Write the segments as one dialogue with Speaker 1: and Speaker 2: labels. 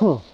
Speaker 1: Alright.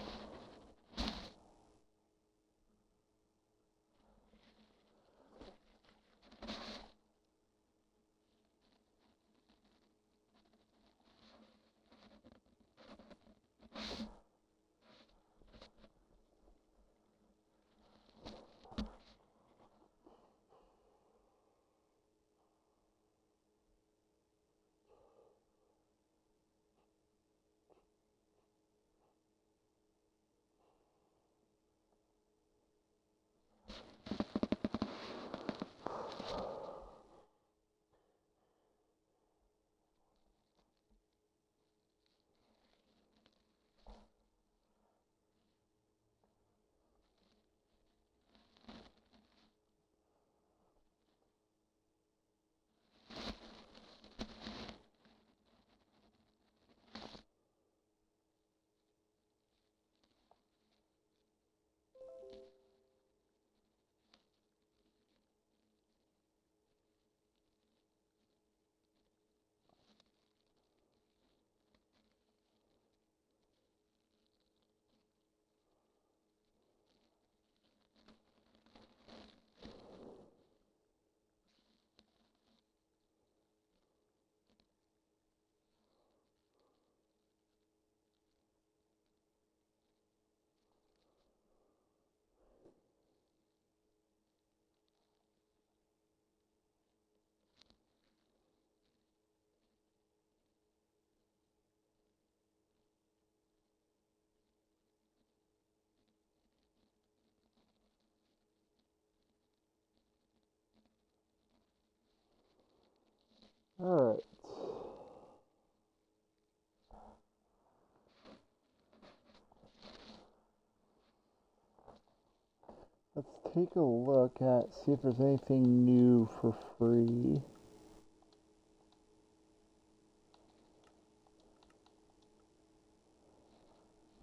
Speaker 1: Let's take a look at, see if there's anything new for free.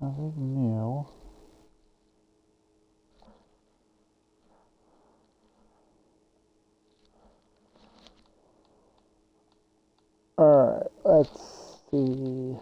Speaker 1: Nothing new. Alright, let's see.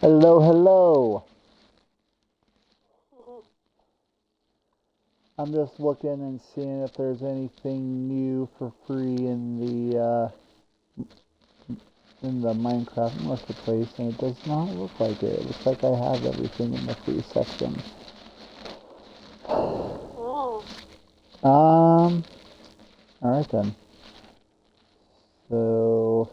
Speaker 1: Hello, hello. I'm just looking and seeing if there's anything new for free in the Minecraft marketplace, and it does not look like it. It looks like I have everything in the free section. Alright then. So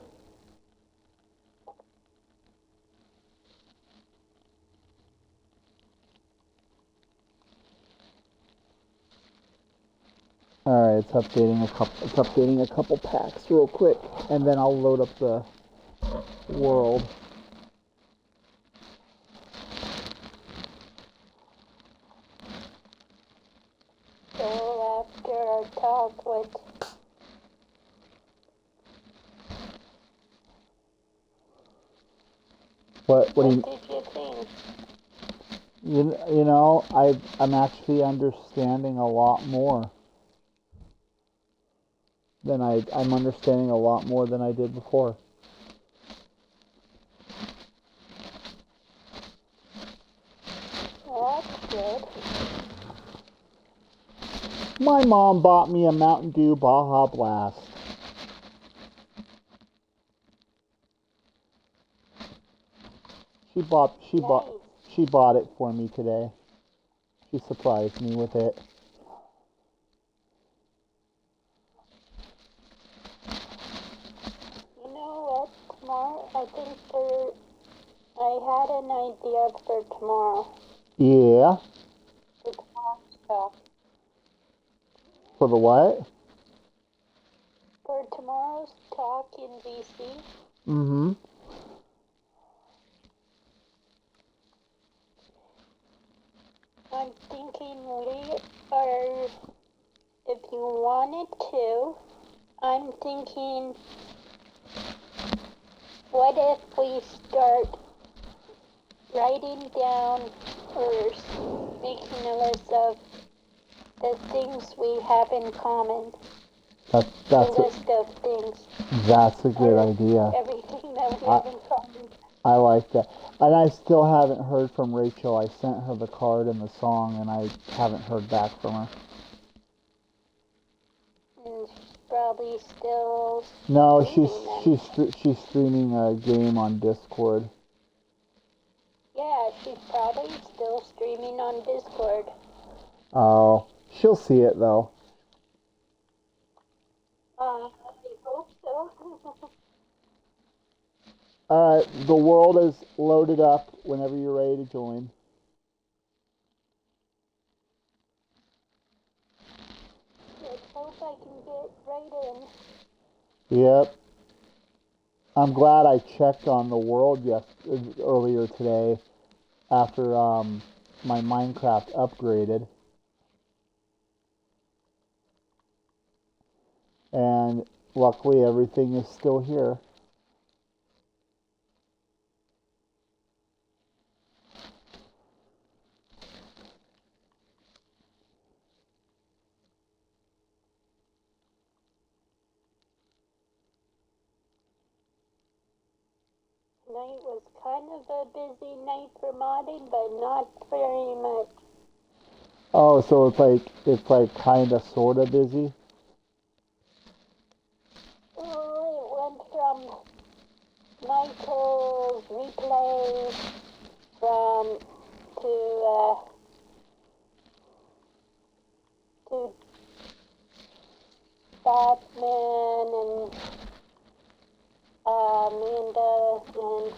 Speaker 1: alright, it's updating a couple packs real quick, and then I'll load up the world.
Speaker 2: So after our talk,
Speaker 1: What
Speaker 2: did you think?
Speaker 1: You know, I'm actually understanding a lot more than I'm understanding a lot more than I did before.
Speaker 2: That's good.
Speaker 1: My mom bought me a Mountain Dew Baja Blast. She bought it for me today. She surprised me with it.
Speaker 2: You know what, tomorrow, I had an idea for tomorrow.
Speaker 1: Yeah.
Speaker 2: For tomorrow's talk.
Speaker 1: For the what?
Speaker 2: For tomorrow's talk in BC.
Speaker 1: Mm-hmm.
Speaker 2: I'm thinking we are, if you wanted to, I'm thinking, what if we start writing down or making a list of the things we have in common?
Speaker 1: That's
Speaker 2: a list of things.
Speaker 1: That's a good idea.
Speaker 2: Everything that we have in common.
Speaker 1: I like that. And I still haven't heard from Rachel. I sent her the card and the song, and I haven't heard back from her.
Speaker 2: And she's probably still.
Speaker 1: No, she's streaming a game on Discord.
Speaker 2: Yeah, she's probably still streaming on Discord.
Speaker 1: Oh, she'll see it though.
Speaker 2: I hope so.
Speaker 1: The world is loaded up whenever you're ready to join.
Speaker 2: Let's hope I can get right in.
Speaker 1: Yep. I'm glad I checked on the world earlier today after my Minecraft upgraded. And luckily everything is still here.
Speaker 2: Tonight was kind of a busy night for modding, but not very much.
Speaker 1: Oh, so it's like kind of sort of busy.
Speaker 2: Oh, it went from Michael's replay to Batman and Amanda and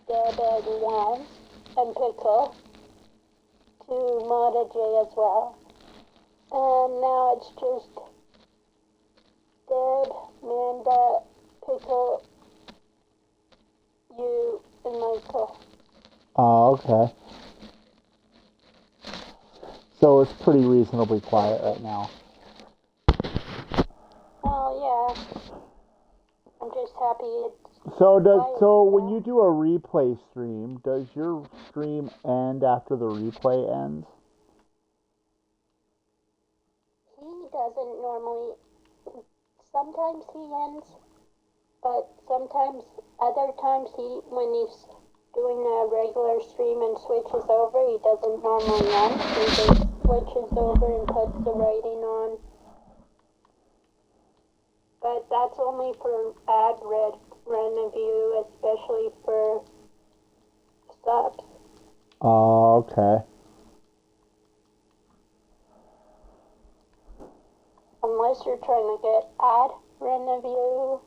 Speaker 2: Deb and Jan and Pickle to Mata J as well. And now it's just Deb, Amanda, Pickle, you, and Michael.
Speaker 1: Oh, okay. So it's pretty reasonably quiet right now.
Speaker 2: Oh yeah. I'm just happy it's
Speaker 1: So when you do a replay stream, does your stream end after the replay ends?
Speaker 2: He doesn't normally. Sometimes he ends, but sometimes, other times when he's doing a regular stream and switches over, he doesn't normally end. He just switches over and puts the writing on. But that's only for ad review, especially for subs.
Speaker 1: Oh, okay.
Speaker 2: Unless you're trying to get ad reviews.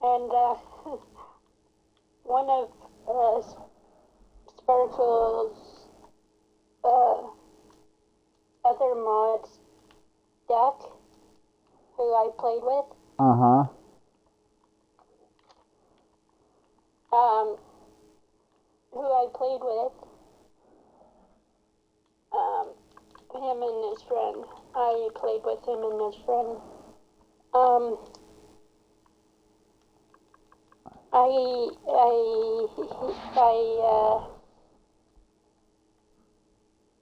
Speaker 2: And one of Sparkle's other mods, Duck, who I played with, him and his friend. I played with him and his friend.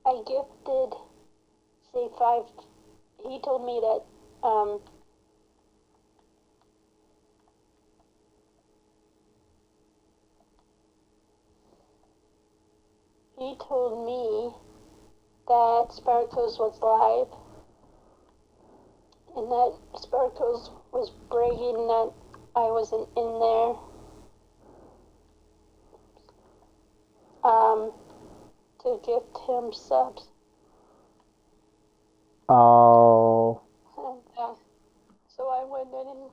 Speaker 2: I gifted C5. He told me that Sparkles was live, and that Sparkles was bragging that I wasn't in there. To gift him subs.
Speaker 1: Oh.
Speaker 2: And, so I went in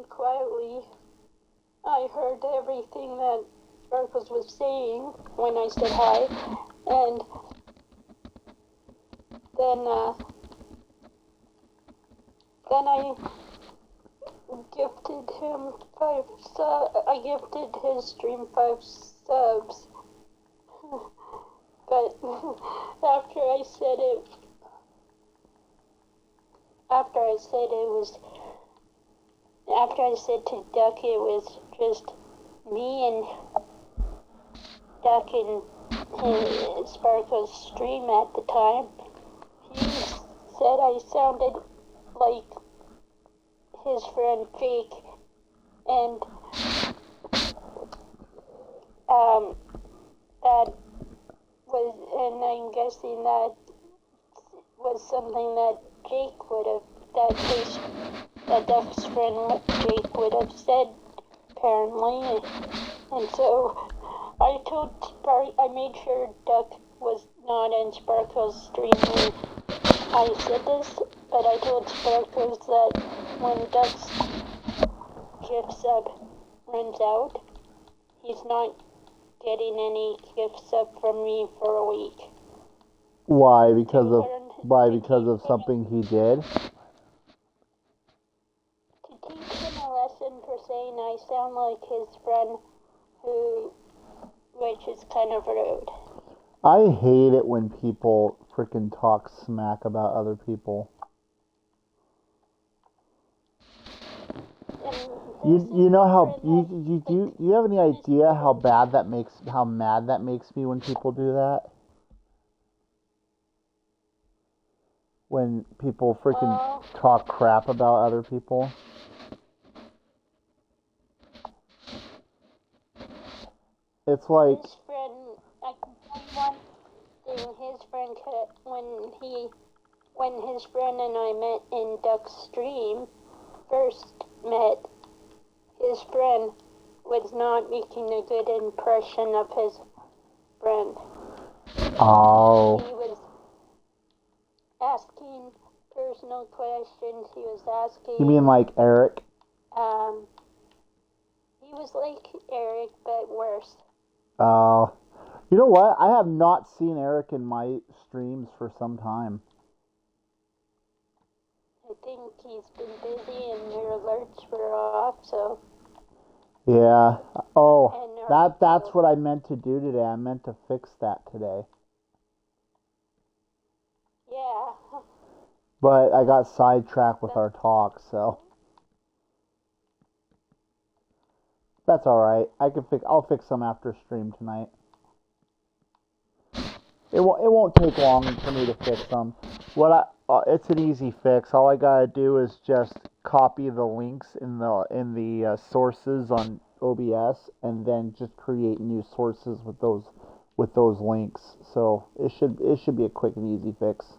Speaker 2: quietly. I heard everything that Sparkles was saying when I said hi, and then gifted him 5 subs. I gifted his stream 5 subs. But after I said to Duck it was just me and Duck and Sparkle's stream at the time, he said I sounded like his friend Jake, and I'm guessing that was something that Jake would have, that Duck's friend Jake would have said, apparently, and so I made sure Duck was not in Sparkle's stream when I said this, but I told Sparkles that when Duck's gift sub runs out, he's not getting any gift sub from me for a week.
Speaker 1: Why? Because of something he did?
Speaker 2: To teach him a lesson for saying I sound like his friend, which is kind of rude.
Speaker 1: I hate it when people frickin' talk smack about other people. You know how you have any idea how mad that makes me when people do that? When people freaking talk crap about other people. It's like
Speaker 2: his friend. I can tell you one thing. His friend, when his friend and I met in Duck's stream, first met, his friend was not making a good impression of his friend.
Speaker 1: Oh.
Speaker 2: He was asking personal questions. He was asking.
Speaker 1: You mean like Eric?
Speaker 2: He was like Eric, but worse.
Speaker 1: Oh. You know what? I have not seen Eric in my streams for some time.
Speaker 2: I think he's been busy and your alerts were off, so.
Speaker 1: Yeah. Oh, that's what I meant to do today. I meant to fix that today.
Speaker 2: Yeah.
Speaker 1: But I got sidetracked with our talk, so. That's alright. I'll fix them after stream tonight. It won't take long for me to fix them. It's an easy fix. All I gotta do is just copy the links in the sources on OBS, and then just create new sources with those links. So it should be a quick and easy fix.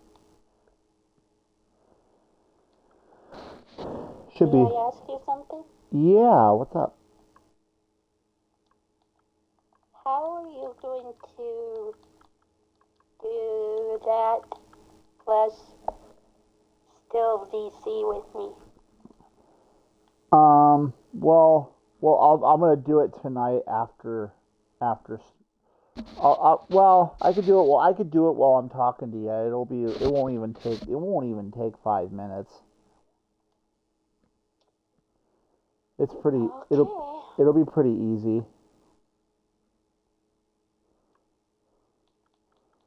Speaker 1: Should be.
Speaker 2: Can I ask you something?
Speaker 1: Yeah. What's up?
Speaker 2: How are you going to do that plus still VC with me?
Speaker 1: I'm gonna do it tonight after. I could do it. Well, I could do it while I'm talking to you. It won't even take 5 minutes. It's pretty.
Speaker 2: Okay.
Speaker 1: It'll be pretty easy.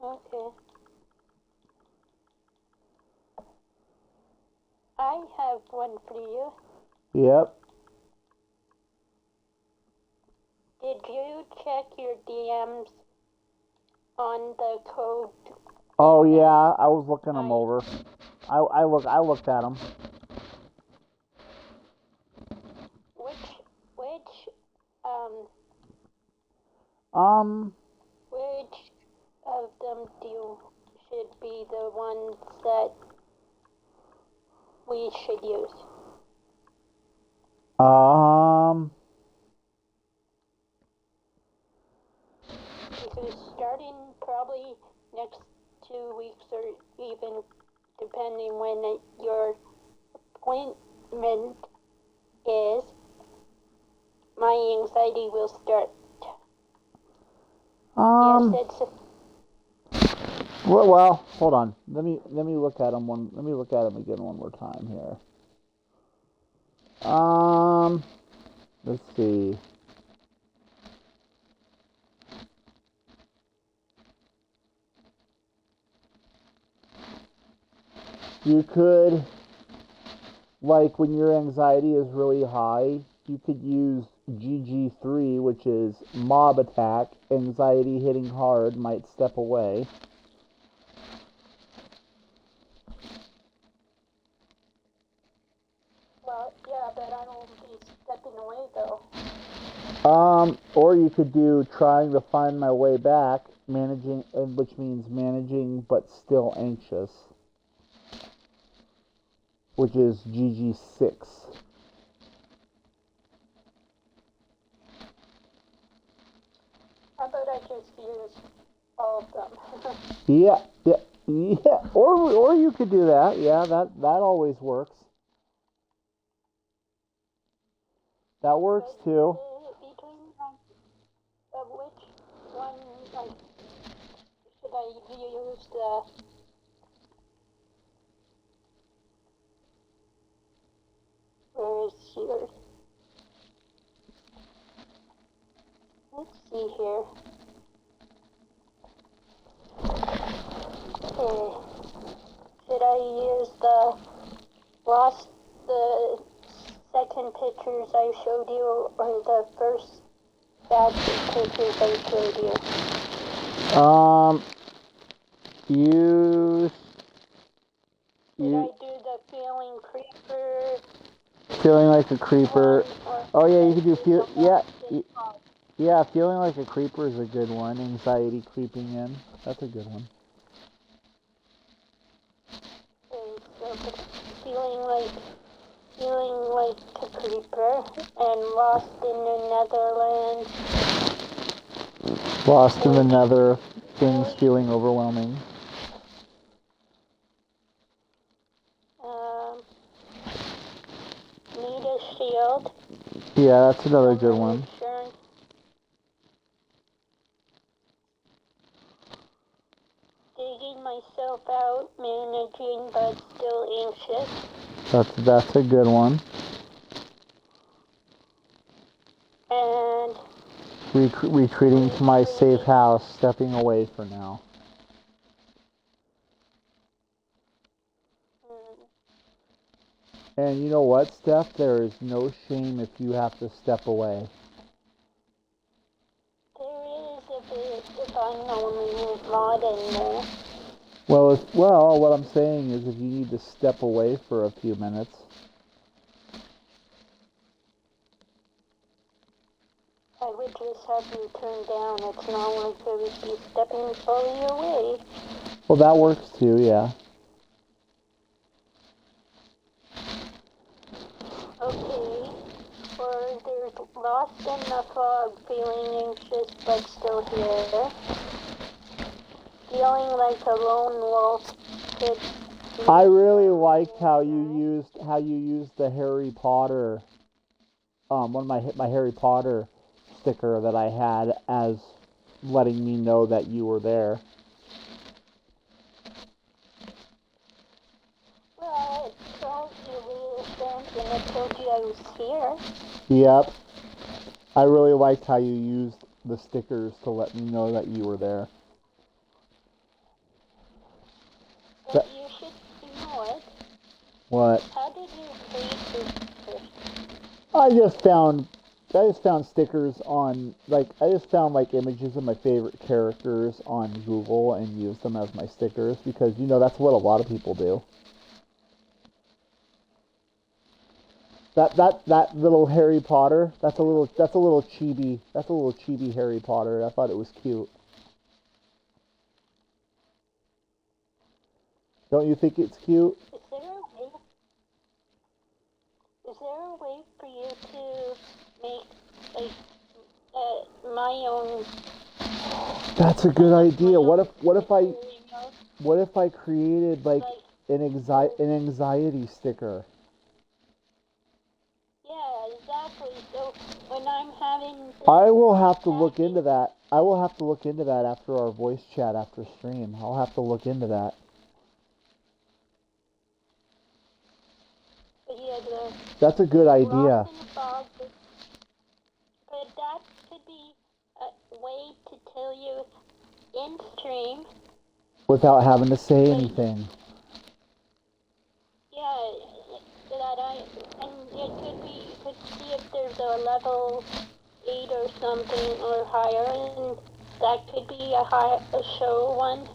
Speaker 2: Okay. I have one for you.
Speaker 1: Yep.
Speaker 2: Did you check your DMs on the code?
Speaker 1: Oh yeah, I was looking them over. I looked at them.
Speaker 2: Which of them should be the ones that we should use? Because starting probably next 2 weeks, or even depending when your appointment is, my anxiety will start. Yes,
Speaker 1: Well, hold on. Let me look at them again one more time here. Let's see. You could, like when your anxiety is really high, you could use GG3, which is mob attack. Anxiety hitting hard, might step away.
Speaker 2: Well, yeah, but I don't be stepping away though.
Speaker 1: Or you could do trying to find my way back, managing, which means managing but still anxious, which is GG6.
Speaker 2: How about I just use all of them?
Speaker 1: Yeah. Or you could do that. Yeah, that always works. That works too.
Speaker 2: Between which one, like, should I use the? Where is yours? Let's see here. Should I use the second pictures I showed you, or the first batch of pictures I showed you? Should I do the feeling creeper?
Speaker 1: Feeling like a creeper. Oh yeah, you could do feeling like a creeper is a good one. Anxiety creeping in. That's a good one.
Speaker 2: Okay, so feeling like a creeper and lost in the Netherlands.
Speaker 1: Lost in the nether, things feeling overwhelming.
Speaker 2: Need a shield.
Speaker 1: Yeah, that's another good one.
Speaker 2: Digging myself out, managing but still anxious.
Speaker 1: That's a good one.
Speaker 2: And
Speaker 1: retreating to my safe house, stepping away for now. And you know what, Steph? There is no shame if you have to step away.
Speaker 2: There is if I'm the only mod in there.
Speaker 1: Well, what I'm saying is if you need to step away for a few minutes.
Speaker 2: I would just have you turn down. It's not like I would be stepping fully away.
Speaker 1: Well, that works too, yeah.
Speaker 2: Okay. Or there's lost in the fog, feeling anxious but still here. Feeling like a lone wolf.
Speaker 1: I really liked how you used the Harry Potter, one of my Harry Potter sticker that I had as letting me know that you were there.
Speaker 2: Well, it told you and it told you I was here.
Speaker 1: Yep. I really liked how you used the stickers to let me know that you were there.
Speaker 2: But you should, you know what?
Speaker 1: What?
Speaker 2: How did you create this sticker?
Speaker 1: I just found stickers on, I just found images of my favorite characters on Google and used them as my stickers because, that's what a lot of people do. That little Harry Potter, that's a little chibi Harry Potter. I thought it was cute. Don't you think it's cute?
Speaker 2: Is there a way for you to make my own?
Speaker 1: That's a good idea. What if I created an anxiety sticker?
Speaker 2: Yeah, exactly. So when I'm having,
Speaker 1: I will have to look into that. I will have to look into that after our voice chat after stream. I'll have to look into that.
Speaker 2: But yeah,
Speaker 1: That's a good idea.
Speaker 2: lost in a fog, but that could be a way to tell you in stream.
Speaker 1: Without having to say anything.
Speaker 2: Yeah, and it could be, you could see if there's a level 8 or something or higher, and that could be a show one.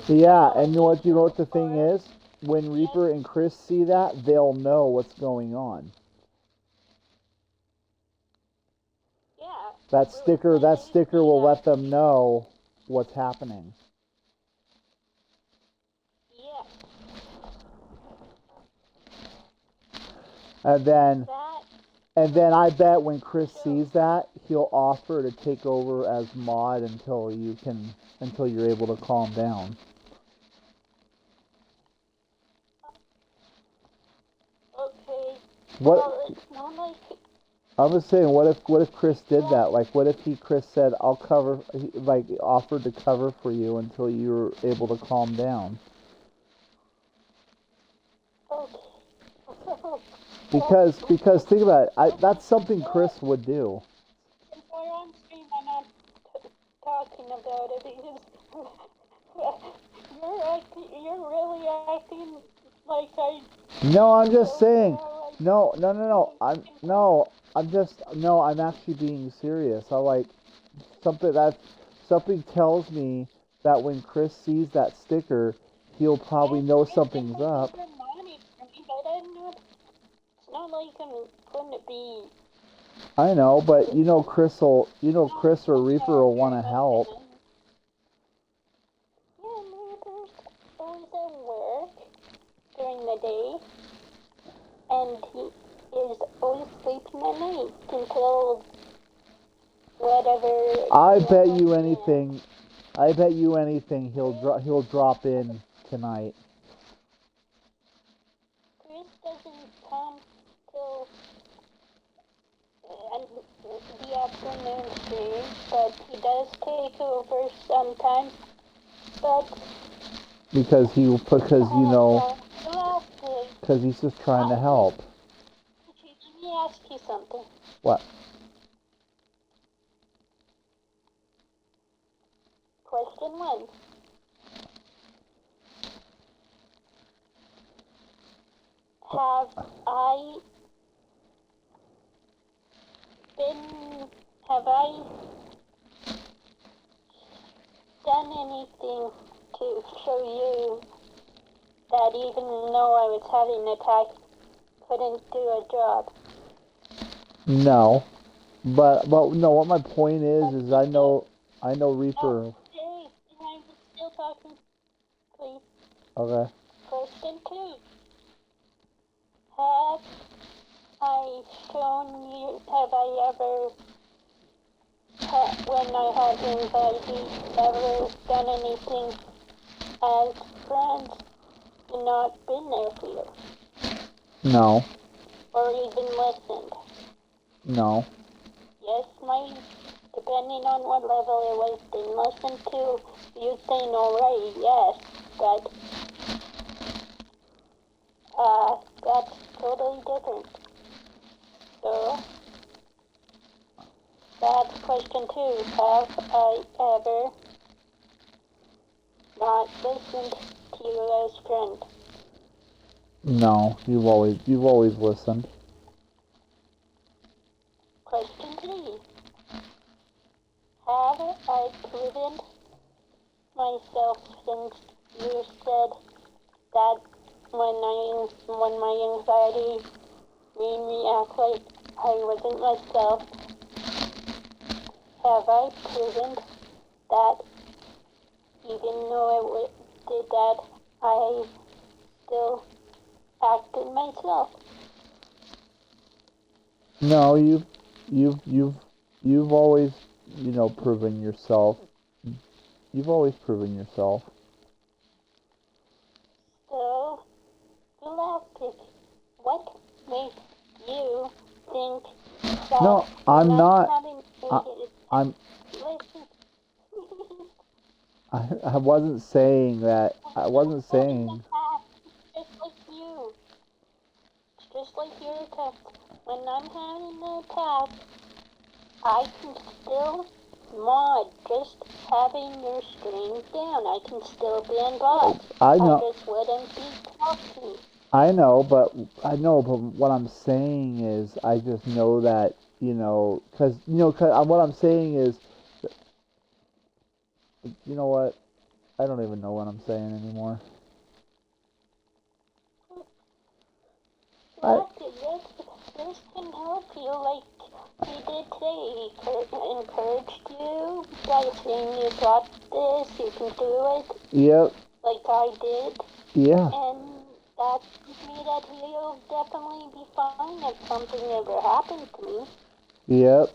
Speaker 1: Yeah, and you know what the thing is? When Reaper and Chris see that, they'll know what's going on.
Speaker 2: Yeah.
Speaker 1: That sticker will let them know what's happening.
Speaker 2: Yeah.
Speaker 1: And then I bet when Chris sees that, he'll offer to take over as mod until you're able to calm down.
Speaker 2: Okay.
Speaker 1: What?
Speaker 2: Well, it's not like.
Speaker 1: I was saying, what if Chris did that? Like, what if Chris said, "I'll cover," like offered to cover for you until you were able to calm down?
Speaker 2: Okay.
Speaker 1: Because think about it, that's something Chris would do.
Speaker 2: If we're on stream, I'm not talking about it because you're really acting like I.
Speaker 1: No, I'm just saying. No. I'm actually being serious. I like something tells me that when Chris sees that sticker, he'll probably know something's up.
Speaker 2: It's not like I'm going to be.
Speaker 1: I know, but Chris or Reaper will want to help.
Speaker 2: Yeah, Reaper's always at work during the day, and he is always sleeping at night until whatever.
Speaker 1: I bet you anything he'll drop in tonight.
Speaker 2: Chris doesn't come till the afternoon stream, but he does take over sometimes. But
Speaker 1: Because he's just trying to help.
Speaker 2: Let me ask you something.
Speaker 1: What?
Speaker 2: Question 1. Have I done anything to show you that even though I was having an attack, couldn't do a job?
Speaker 1: No. But no, what my point is I know Reaper.
Speaker 2: Hey, I'm still talking, please.
Speaker 1: Okay.
Speaker 2: Question 2. Have I ever, when I had anxiety, ever done anything as friends and not been there for you?
Speaker 1: No.
Speaker 2: Or even listened?
Speaker 1: No.
Speaker 2: Yes, depending on what level it was, didn't listen to you saying alright, yes, but that's totally different. So, that's question 2. Have I ever not listened to you as friend?
Speaker 1: No, you've always listened.
Speaker 2: Question 3. Have I proven myself since you said that when my anxiety made me act like I wasn't myself? Have I proven that even though I did that, I still acted myself?
Speaker 1: No, you've always, proven yourself. You've always proven yourself.
Speaker 2: So, Galactic, what makes you think that
Speaker 1: No, I'm not.
Speaker 2: I'm
Speaker 1: I wasn't saying that. I wasn't saying.
Speaker 2: Just like you. Just because when I'm having an attack, I can still mod just having your stream down. I can still be in bots.
Speaker 1: I know.
Speaker 2: I just wouldn't be talking.
Speaker 1: I know, but what I'm saying is, I just know that, because what I'm saying is, you know what? I don't even know what I'm saying anymore.
Speaker 2: This can help you like he did today. He encouraged you by saying you got this, you can do it.
Speaker 1: Yep.
Speaker 2: Like I did.
Speaker 1: Yeah.
Speaker 2: And that tells me that he'll definitely be fine if something ever happened to me.
Speaker 1: Yep.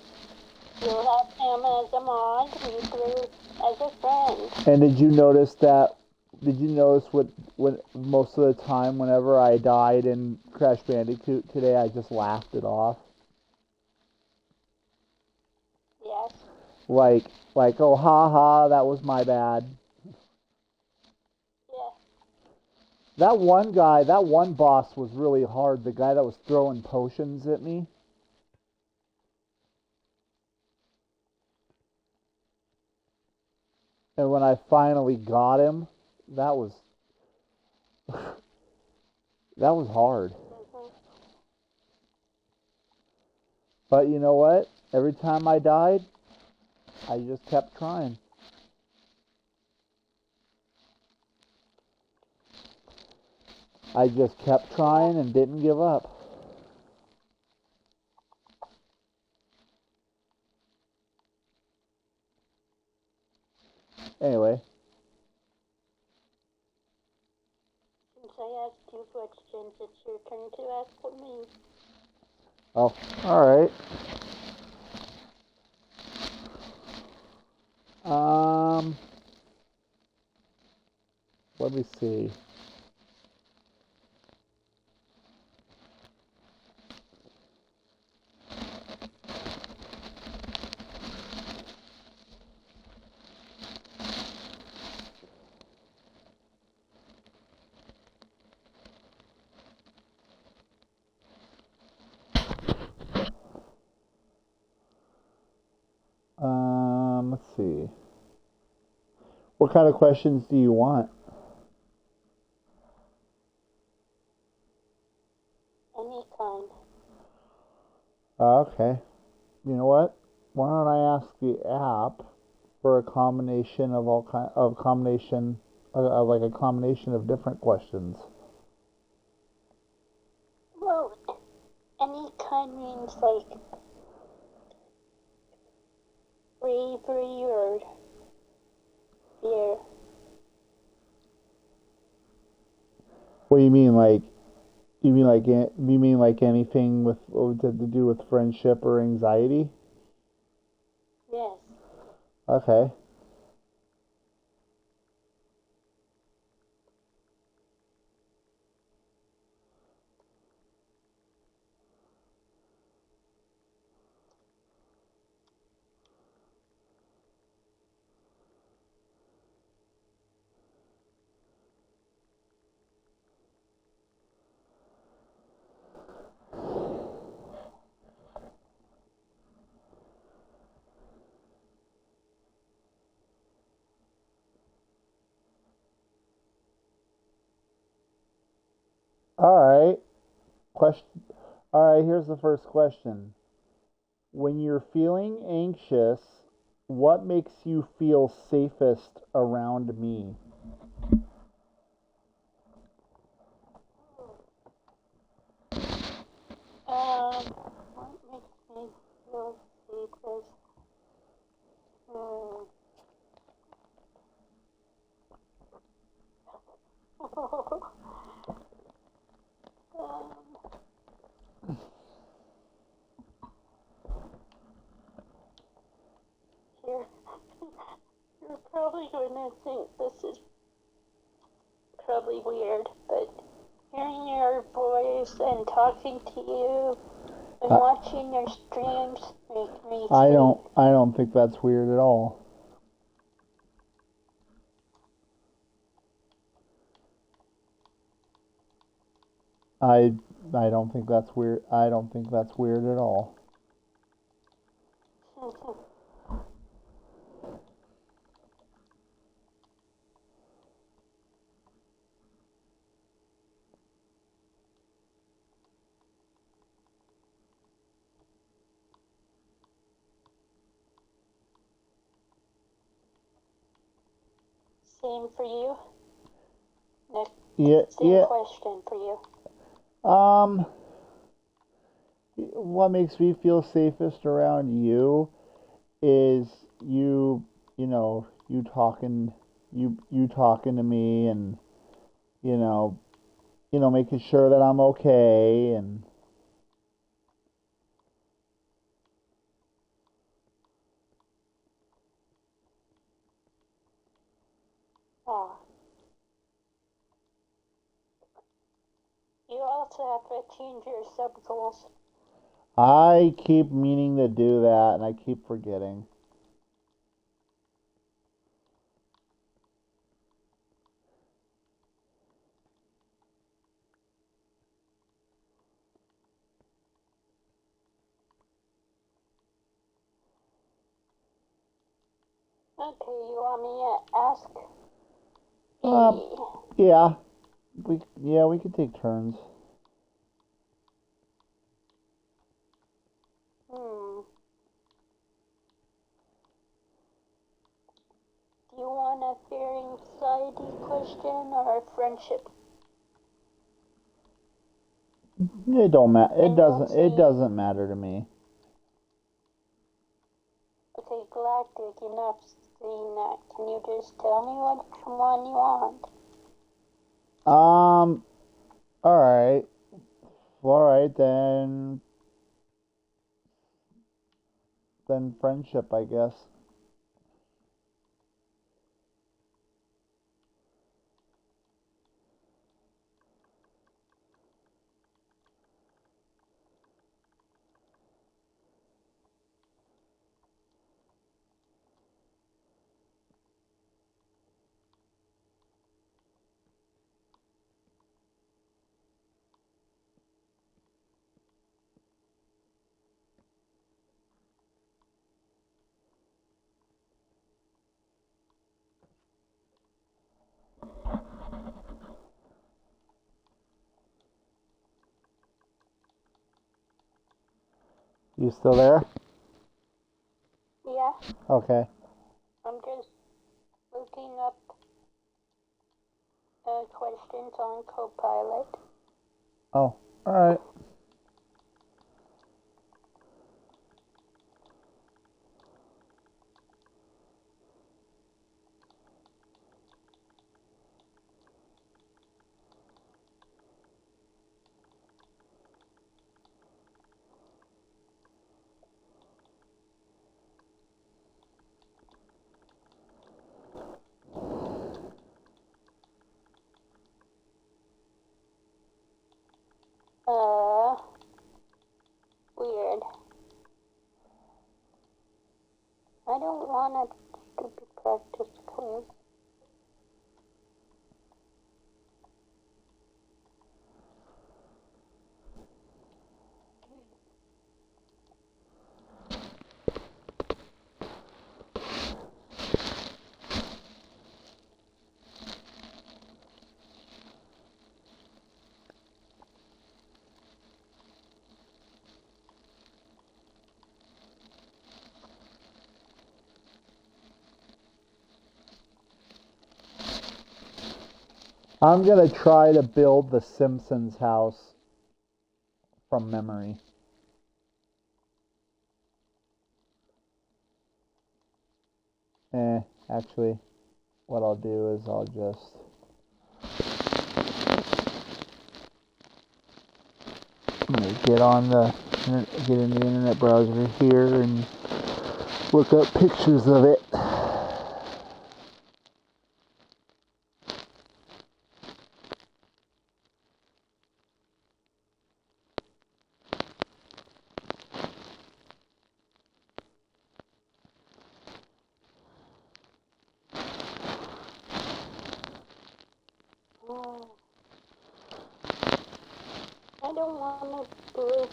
Speaker 2: You'll have him as a mod, me through as a friend.
Speaker 1: And did you notice that? Did you notice when most of the time, whenever I died in Crash Bandicoot today, I just laughed it off?
Speaker 2: Yes.
Speaker 1: Like, oh, ha, that was my bad.
Speaker 2: Yeah.
Speaker 1: That one boss was really hard. The guy that was throwing potions at me. And when I finally got him, that was that was hard.
Speaker 2: Mm-hmm.
Speaker 1: But you know what? Every time I died, I just kept trying. I just kept trying and didn't give up. Anyway.
Speaker 2: Since I asked you questions, it's your turn to ask me.
Speaker 1: Oh, alright. Let me see. Let's see. What kind of questions do you want?
Speaker 2: Any kind.
Speaker 1: Okay. You know what? Why don't I ask the app for a combination of like a combination of different questions.
Speaker 2: Well, any kind means like bravery or fear.
Speaker 1: What do you mean, like? You mean like anything with to do with friendship or anxiety?
Speaker 2: Yes.
Speaker 1: Okay. All right. Question. All right. Here's the first question. When you're feeling anxious, what makes you feel safest around me?
Speaker 2: What makes me feel safest? Hmm. You're, you're probably going to think this is probably weird, but hearing your voice and talking to you and watching your streams make me
Speaker 1: I don't think that's weird at all. I don't think that's weird. I don't think that's weird at all.
Speaker 2: Same for you? Next,
Speaker 1: Yeah,
Speaker 2: same
Speaker 1: yeah.
Speaker 2: question for you.
Speaker 1: What makes me feel safest around you is you know, you talking to me and you know, making sure that I'm okay and
Speaker 2: Ah, you also have to change your sub goals.
Speaker 1: I keep meaning to do that and I keep forgetting.
Speaker 2: Okay, you want me to ask?
Speaker 1: Yeah. We could take turns.
Speaker 2: Do you want a fear anxiety question or a friendship?
Speaker 1: It don't matter. It
Speaker 2: See.
Speaker 1: doesn't matter to me.
Speaker 2: Okay, galactic enough saying that. Can you just tell me which one you want?
Speaker 1: All right. All right then friendship, I guess. You still there?
Speaker 2: Yeah,
Speaker 1: Okay.
Speaker 2: I'm just looking up questions on Copilot.
Speaker 1: Oh, all right.
Speaker 2: Weird. I don't want a stupid practice quiz.
Speaker 1: I'm gonna try to build the Simpsons house from memory. Actually, what I'll do is I'll just I'm gonna get in the internet browser here and look up pictures of it.
Speaker 2: I don't want to blue.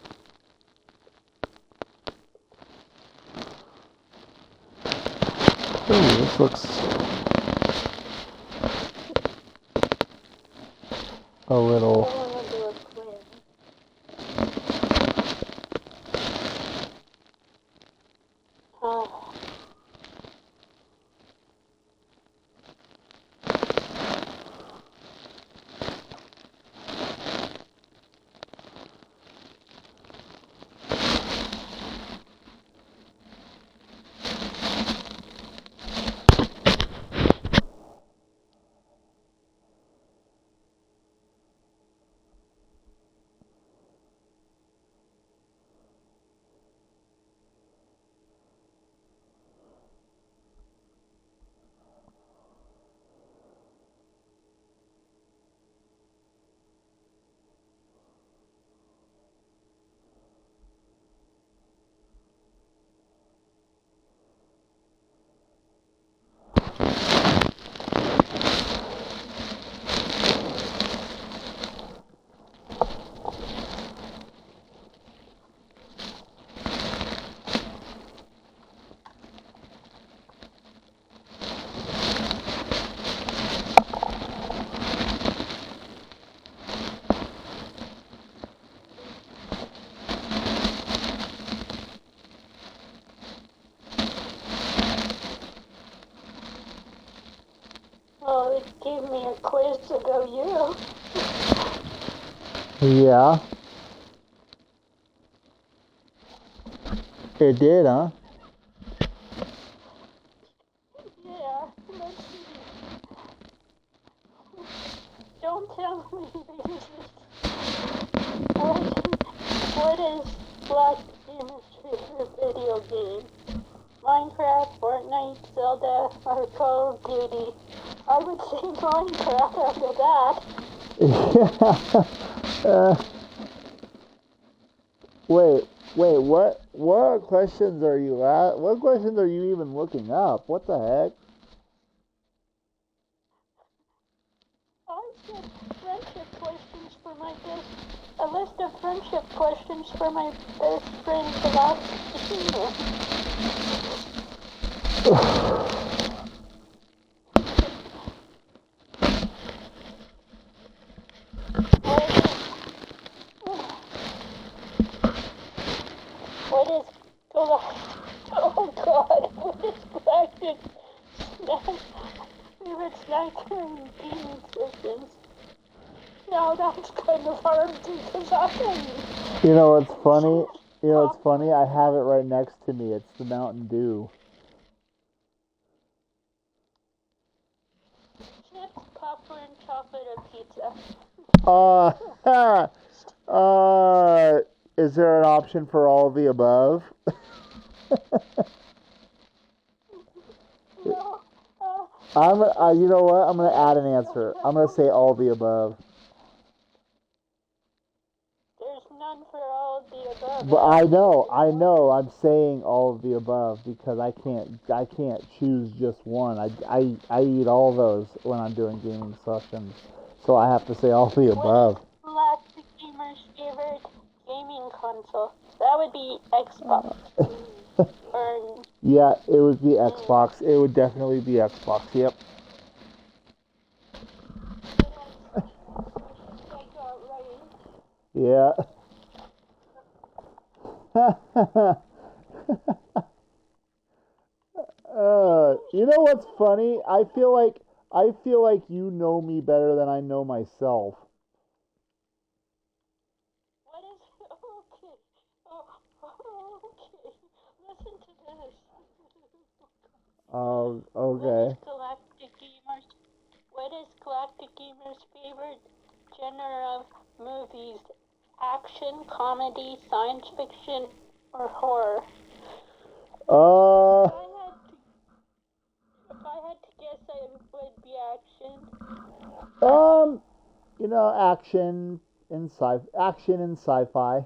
Speaker 1: Ooh, this looks a little.
Speaker 2: I want to do a quiz. Oh, it gave me a quiz about you.
Speaker 1: Yeah. It did, huh?
Speaker 2: Yeah, let's see. Don't tell me this is... What is Black Gamer's favorite video game? Minecraft, Fortnite, Zelda, or Call of Duty? I would say Minecraft after that.
Speaker 1: Wait, what questions are you at? What questions are you even looking up? What the heck?
Speaker 2: I said friendship questions for my best... A list of friendship questions for my best friend, Galactica. What is oh God, what is Galactic snack? Favorite snack during gaming sessions? Now that's kind of hard because I can.
Speaker 1: You know what's funny? I have it right next to me. It's the Mountain Dew.
Speaker 2: Chips, popcorn, chocolate, or pizza?
Speaker 1: Is there an option for all of the above?
Speaker 2: No.
Speaker 1: You know what? I'm gonna add an answer. I'm gonna say all the above.
Speaker 2: There's none for all of the above.
Speaker 1: But I know. I'm saying all of the above because I can't choose just one. I eat all those when I'm doing gaming sessions, so I have to say all the above.
Speaker 2: What is Galactic Gamer's favorite gaming console? That would be Xbox.
Speaker 1: Yeah, it would be Xbox. It would definitely be Xbox. Yep. Yeah. You know what's funny? I feel like you know me better than I know myself.
Speaker 2: What is okay? Okay. Listen to this.
Speaker 1: Oh, okay.
Speaker 2: What is Galactic Gamer's favorite genre of movies? Action, comedy, science fiction, or horror? If I had to guess, it would be action.
Speaker 1: Action and sci-fi.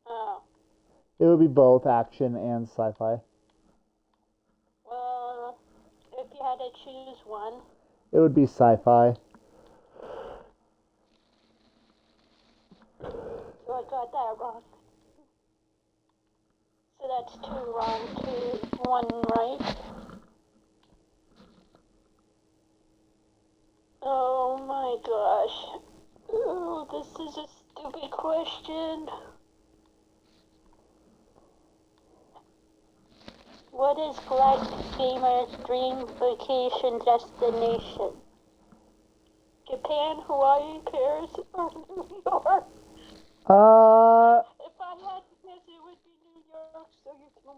Speaker 2: Oh.
Speaker 1: It would be both action and sci-fi.
Speaker 2: Well, if you had to choose one.
Speaker 1: It would be sci-fi.
Speaker 2: I got that wrong. So that's 2 wrong, 1 right. Oh my gosh. Oh, this is a stupid question. What is Black Gamer's dream vacation destination? Japan, Hawaii, Paris, or New York? If I had to guess, it would be New York, so you can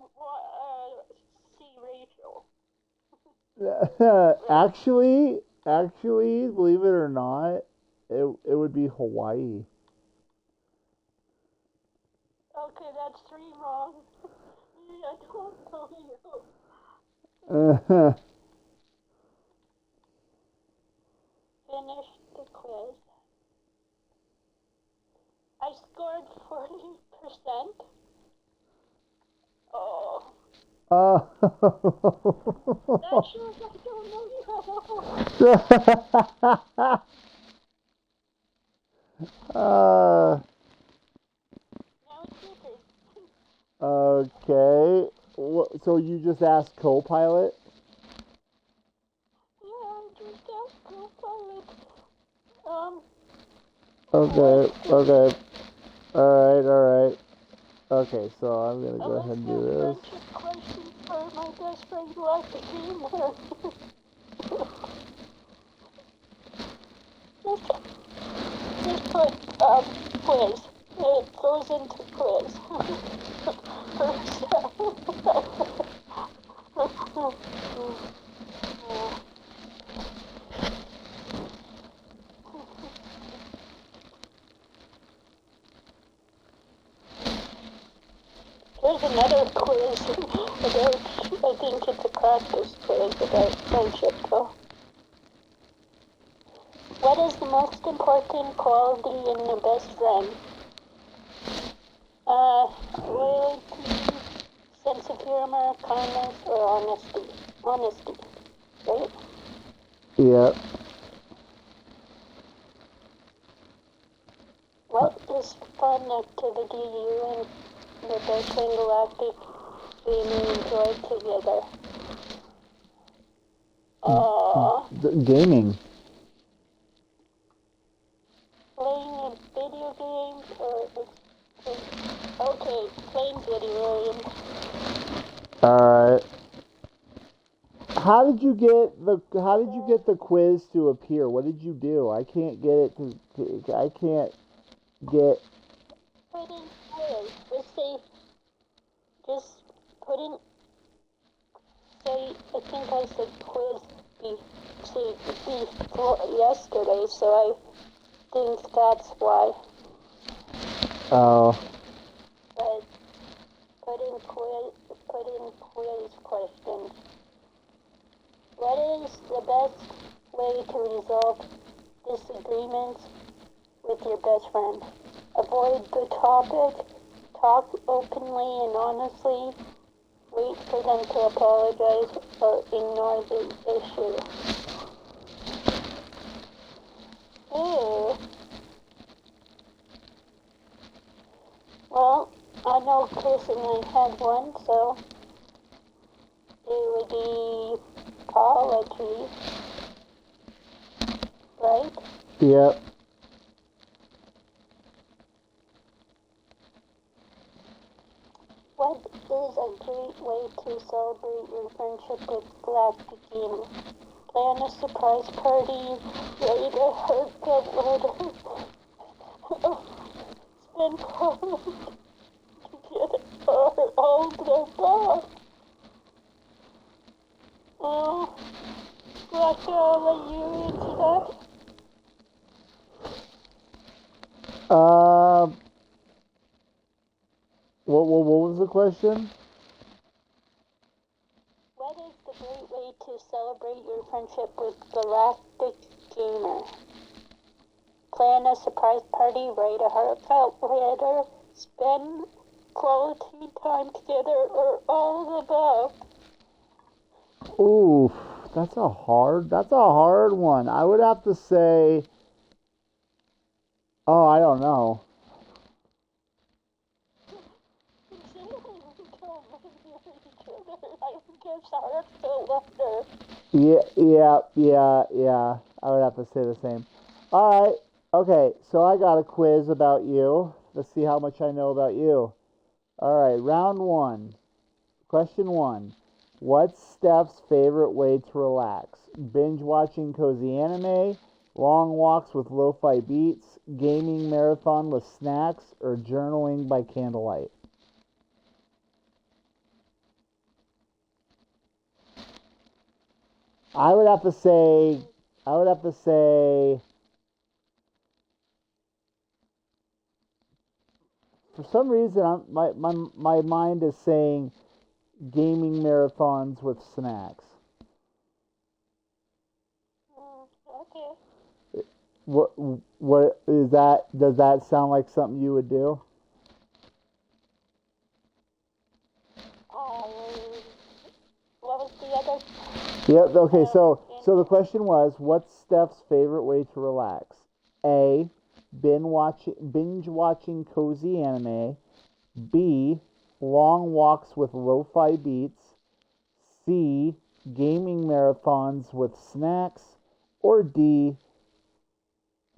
Speaker 2: see Rachel.
Speaker 1: Actually, believe it or not, it would be Hawaii.
Speaker 2: Okay, that's 3 wrong. I don't know you. Finish the quiz. I scored 40%. Oh. That shows I don't know you. Now it's your turn.
Speaker 1: Okay. So you just asked co-pilot?
Speaker 2: Yeah, I just asked co-pilot.
Speaker 1: Okay. Alright. Okay, so I'm gonna go ahead and do this.
Speaker 2: Friendship question for my best friend who likes to gamer. Just put quiz. It goes into quiz. There's another quiz about, I think it's a practice quiz about friendship though. What is the most important quality in a best friend? Loyalty, sense of humor, kindness, or honesty? Honesty, right?
Speaker 1: Yep.
Speaker 2: What is fun activity you and your best friend Galactic gaming enjoy together?
Speaker 1: Gaming.
Speaker 2: Playing video games or okay, playing video games.
Speaker 1: Alright. How did you get the quiz to appear? What did you do? I can't get it to I can't get.
Speaker 2: Put in quiz. Just put in, say, I think I said quiz before yesterday, so I think that's why.
Speaker 1: Oh.
Speaker 2: But put in quiz questions. What is the best way to resolve disagreements with your best friend? Avoid the topic, talk openly and honestly, wait for them to apologize, or ignore the issue. Ooh. Well, I know Chris and I had one, so it would be apology, right?
Speaker 1: Yep.
Speaker 2: What is a great way to celebrate your friendship with Galactic Gamer? Plan a surprise party, write a heartfelt letter, spend quality together, or all the above. Galactic, I'll let you answer that.
Speaker 1: What was the question?
Speaker 2: What is the great way to celebrate your friendship with Galactic Gamer? Plan a surprise party, write a heartfelt letter, spend quality time together, or all the above.
Speaker 1: Ooh, that's a hard one. I would have to say, oh, I don't know.
Speaker 2: I guess I have to wonder.
Speaker 1: Yeah. I would have to say the same. All right. Okay, so I got a quiz about you. Let's see how much I know about you. All right, round one. Question one. What's Steph's favorite way to relax? Binge watching cozy anime, long walks with lo-fi beats, gaming marathon with snacks, or journaling by candlelight? I would have to say, I would have to say, for some reason, my mind is saying gaming marathons with snacks.
Speaker 2: Okay.
Speaker 1: What what is that? Does that sound like something you would do?
Speaker 2: Um, what was the other?
Speaker 1: Yep. Okay. So the
Speaker 2: And
Speaker 1: question was, what's Steph's favorite way to relax? A. Binge watching cozy anime. B. Long walks with lo-fi beats. C. Gaming marathons with snacks. Or D.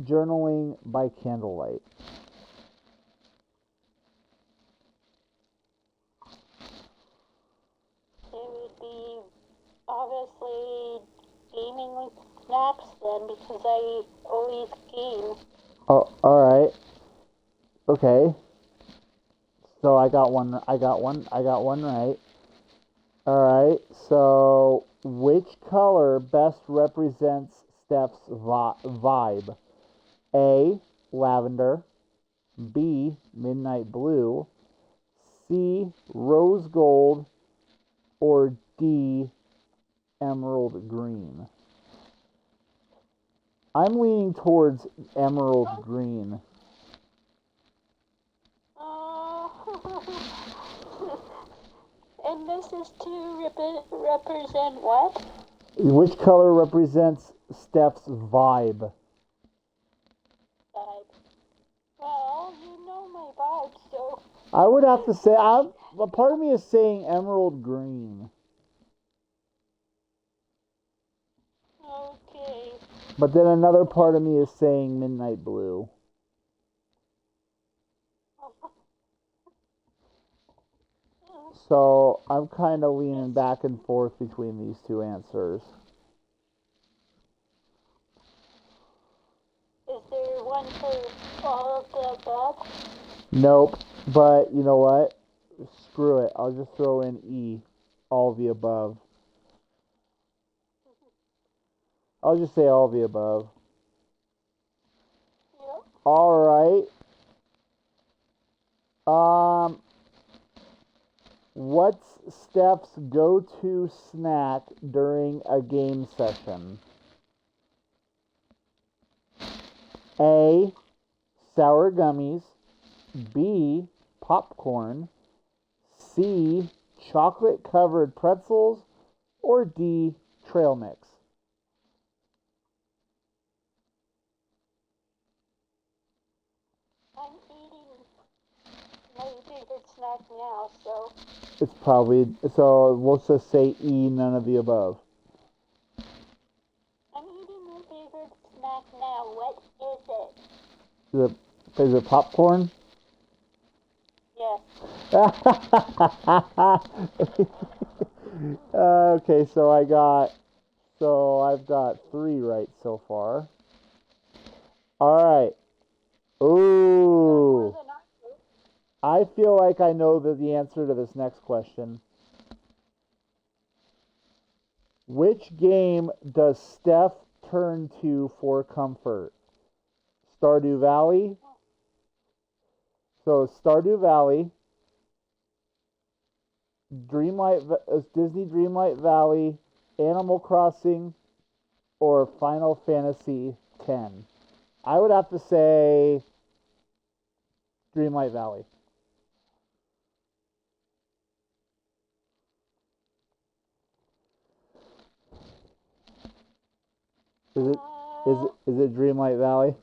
Speaker 1: Journaling by candlelight.
Speaker 2: it would be obviously gaming with snacks then because I always game.
Speaker 1: Oh, all right. Okay. So I got one. I got one. I got one right. All right. So which color best represents Steph's vibe? A. Lavender. B. Midnight blue. C. Rose gold. Or D. Emerald green. I'm leaning towards emerald green.
Speaker 2: And this is to represent what?
Speaker 1: Which color represents Steph's vibe?
Speaker 2: Vibe. Well, you know my vibe, so.
Speaker 1: I would have to say, a part of me is saying emerald green.
Speaker 2: Okay.
Speaker 1: But then another part of me is saying midnight blue. So I'm kind of leaning back and forth between these two answers.
Speaker 2: Is there one for all of the above?
Speaker 1: Nope. But you know what? Screw it. I'll just throw in E. All of the above. I'll just say all of the above.
Speaker 2: Yep.
Speaker 1: All right. What's Steph's go-to snack during a game session? A. Sour gummies. B. Popcorn. C. Chocolate-covered pretzels. Or D. Trail mix.
Speaker 2: I'm eating my favorite snack now, so.
Speaker 1: It's probably, so we'll just say E, none of the above.
Speaker 2: I'm eating my favorite snack now. What is it?
Speaker 1: Is it popcorn?
Speaker 2: Yes.
Speaker 1: Okay, I've got three right so far. All right.
Speaker 2: More
Speaker 1: Ooh.
Speaker 2: than I do.
Speaker 1: I feel like I know the answer to this next question. Which game does Steph turn to for comfort? Stardew Valley. So Stardew Valley, Disney Dreamlight Valley, Animal Crossing, or Final Fantasy X. I would have to say Dreamlight Valley. Is it is
Speaker 2: Uh,
Speaker 1: it is it Dreamlight Valley?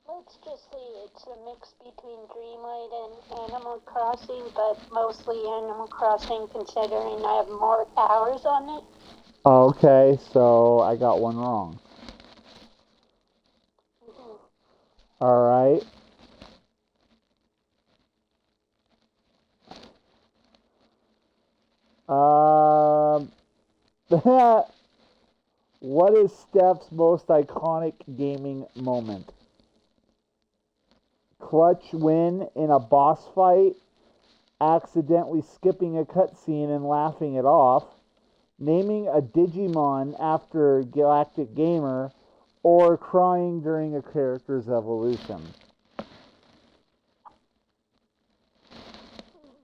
Speaker 2: let's just mostly it's a mix between Dreamlight and Animal Crossing, but mostly Animal Crossing considering I have more hours on it.
Speaker 1: Okay, so I got one wrong. All right. What is Steph's most iconic gaming moment? Clutch win in a boss fight, accidentally skipping a cutscene and laughing it off, naming a Digimon after Galactic Gamer, or crying during a character's evolution.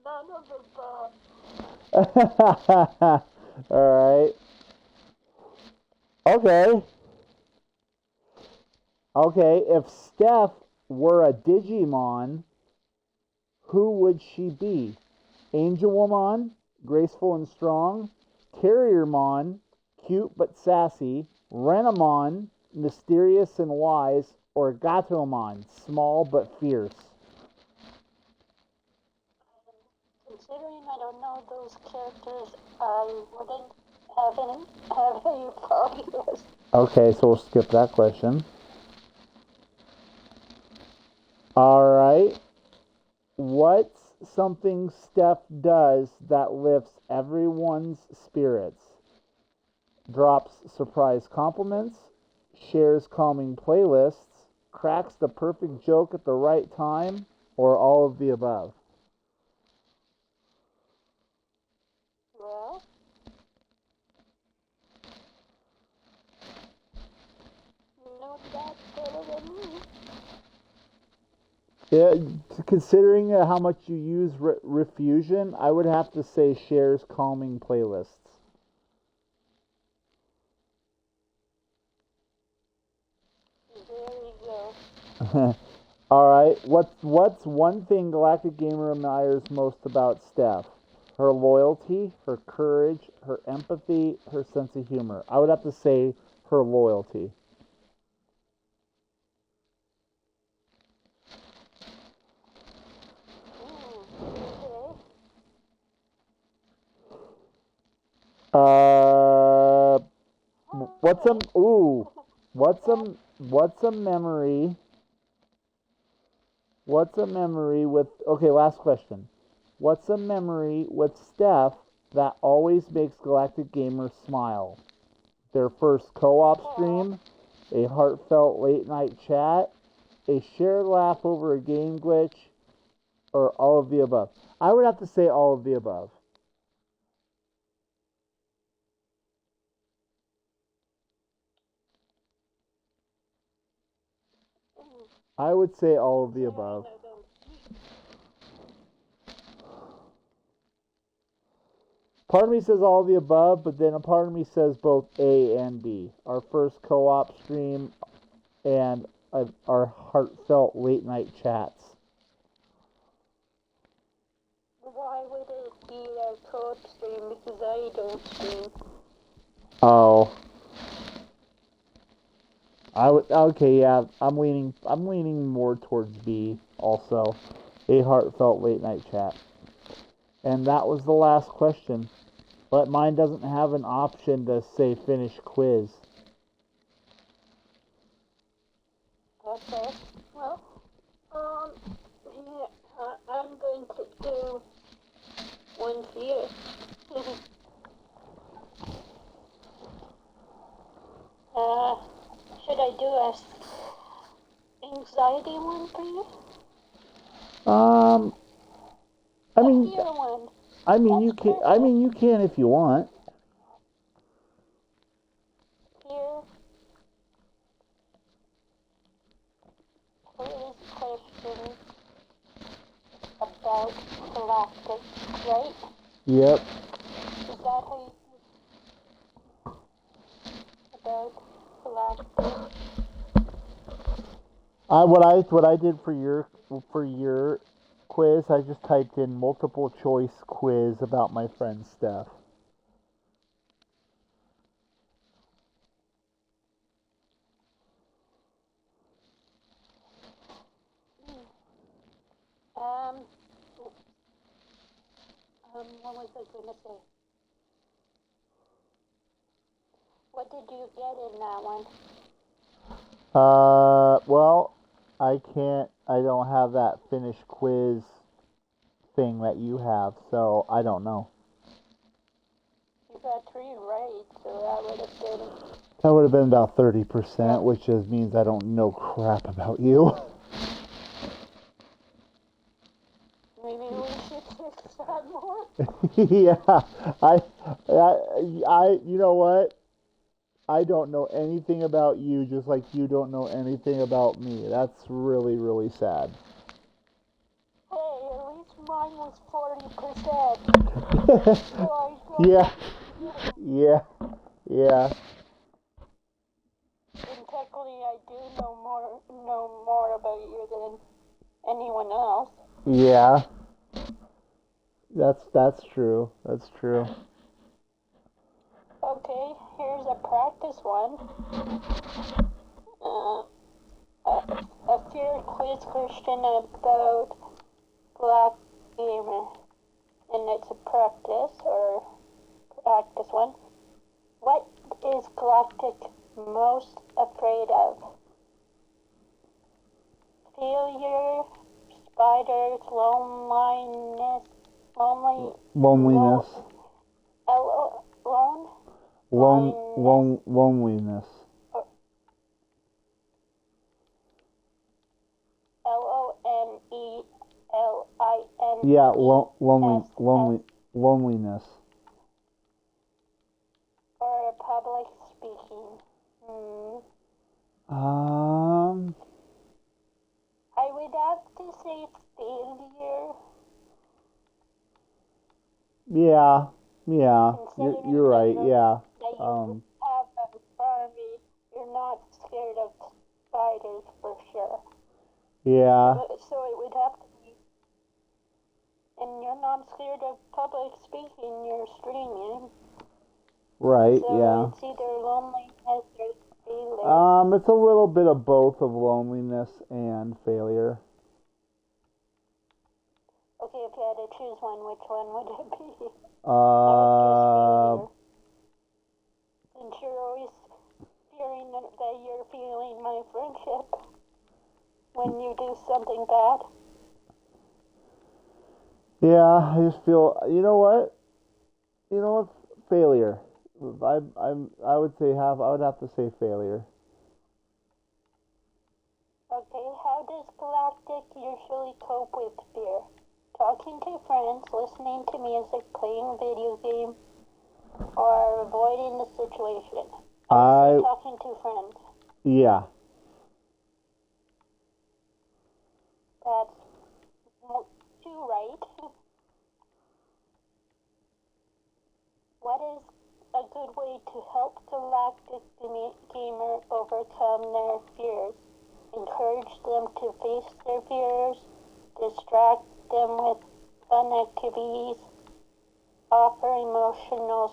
Speaker 2: None of the above.
Speaker 1: Alright. Okay, if Steph were a Digimon, who would she be? Angelmon, graceful and strong, Terriermon, cute but sassy, Renamon, mysterious and wise, or Gatomon, small but fierce.
Speaker 2: Considering I don't know those characters, I wouldn't have any phobias.
Speaker 1: Okay, so we'll skip that question. Alright. What's something Steph does that lifts everyone's spirits? Drops surprise compliments, shares calming playlists, cracks the perfect joke at the right time, or all of the above?
Speaker 2: Well, no, that's better than me.
Speaker 1: Yeah, considering how much you use Refusion, I would have to say shares calming playlists.
Speaker 2: There you go.
Speaker 1: Alright, what's one thing Galactic Gamer admires most about Steph? Her loyalty, her courage, her empathy, her sense of humor. I would have to say her loyalty.
Speaker 2: Okay.
Speaker 1: Uh, what's a
Speaker 2: Alright.
Speaker 1: what's a memory? What's a memory with? Okay, last question. What's a memory with Steph that always makes Galactic Gamer smile? Their first co-op stream, a heartfelt late night chat, a shared laugh over a game glitch, or all of the above? I would have to say all of the above. I would say all of the above. Part of me says all of the above, but then a part of me says both A and B. Our first co-op stream and our heartfelt late night chats.
Speaker 2: Why would it be a co-op stream? Because I don't stream.
Speaker 1: Oh. Okay, yeah, I'm leaning more towards B also. A heartfelt late night chat. And that was the last question. But mine doesn't have an option to say finish quiz.
Speaker 2: Okay. Well, yeah, I'm going to do one here. Should I do a anxiety one for you?
Speaker 1: I mean,
Speaker 2: Fear one.
Speaker 1: you can. I mean, you can if you want.
Speaker 2: Fear. Quiz question about galactic, right?
Speaker 1: Yep.
Speaker 2: Is that how you about galactic?
Speaker 1: What I did for your quiz, I just typed in multiple choice quiz about my friend Steph.
Speaker 2: what was I gonna say? What did you get in that one?
Speaker 1: Well, I don't have that finished quiz thing that you have, so I don't know.
Speaker 2: You got 3 right, so that would have been...
Speaker 1: That would have been about 30%, which just means I don't know crap about you.
Speaker 2: Maybe we should fix that more.
Speaker 1: Yeah, you know what? I don't know anything about you, just like you don't know anything about me. That's really, really sad.
Speaker 2: Hey, at least mine was 40%.
Speaker 1: Yeah, yeah, yeah.
Speaker 2: And technically, I do know more about you than anyone else.
Speaker 1: Yeah. That's true. That's true.
Speaker 2: Okay, here's a practice one. A fear quiz question about Black Gamer. And it's a practice one. What is Galactic most afraid of? Failure, spiders, loneliness.
Speaker 1: Loneliness.
Speaker 2: Loneliness.
Speaker 1: Loneliness.
Speaker 2: Lonelin.
Speaker 1: Yeah, loneliness.
Speaker 2: Or public speaking. I would have to say failure.
Speaker 1: Yeah. You're right. Yeah.
Speaker 2: That you have a army. You're not scared of spiders for sure.
Speaker 1: Yeah.
Speaker 2: So it would have to be. And you're not scared of public speaking. You're streaming.
Speaker 1: Right.
Speaker 2: So
Speaker 1: yeah.
Speaker 2: it's either loneliness or failure.
Speaker 1: It's a little bit of both of loneliness and failure.
Speaker 2: Okay, if you had to choose one, which one would it be? Since you're always fearing that you're feeling my friendship when you do something bad.
Speaker 1: Yeah, I just feel. You know what? Failure. I would say I would have to say failure.
Speaker 2: Okay, how does Galactic usually cope with fear? Talking to friends, listening to music, playing video game, or avoiding the situation? Talking to friends.
Speaker 1: Yeah.
Speaker 2: That's 2 right. What is a good way to help Galactic Gamer overcome their fears? Encourage them to face their fears, distract them with fun activities, offer emotional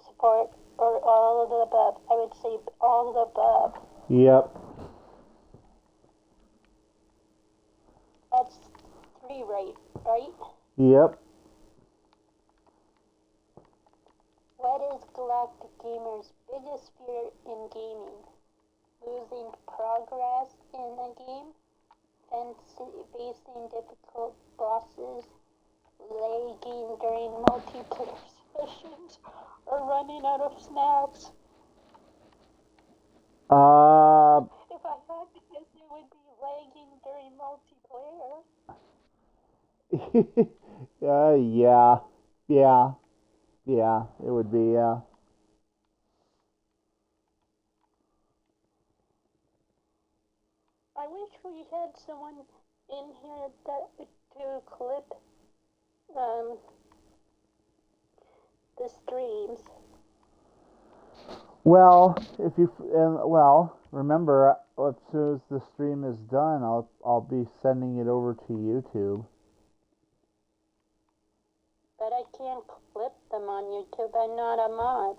Speaker 2: support, or all of the above. I would say all of the above.
Speaker 1: Yep.
Speaker 2: That's 3 right?
Speaker 1: Yep.
Speaker 2: What is Galactic Gamer's biggest fear in gaming? Losing progress in a game, facing difficult bosses, lagging during multiplayer sessions, or running out of snacks? If I had to guess, it would be lagging during multiplayer.
Speaker 1: Yeah, it would be, yeah.
Speaker 2: I wish we had someone in here to clip the streams.
Speaker 1: Well, remember, as soon as the stream is done, I'll be sending it over to YouTube.
Speaker 2: But I can't clip them on YouTube. I'm not a mod.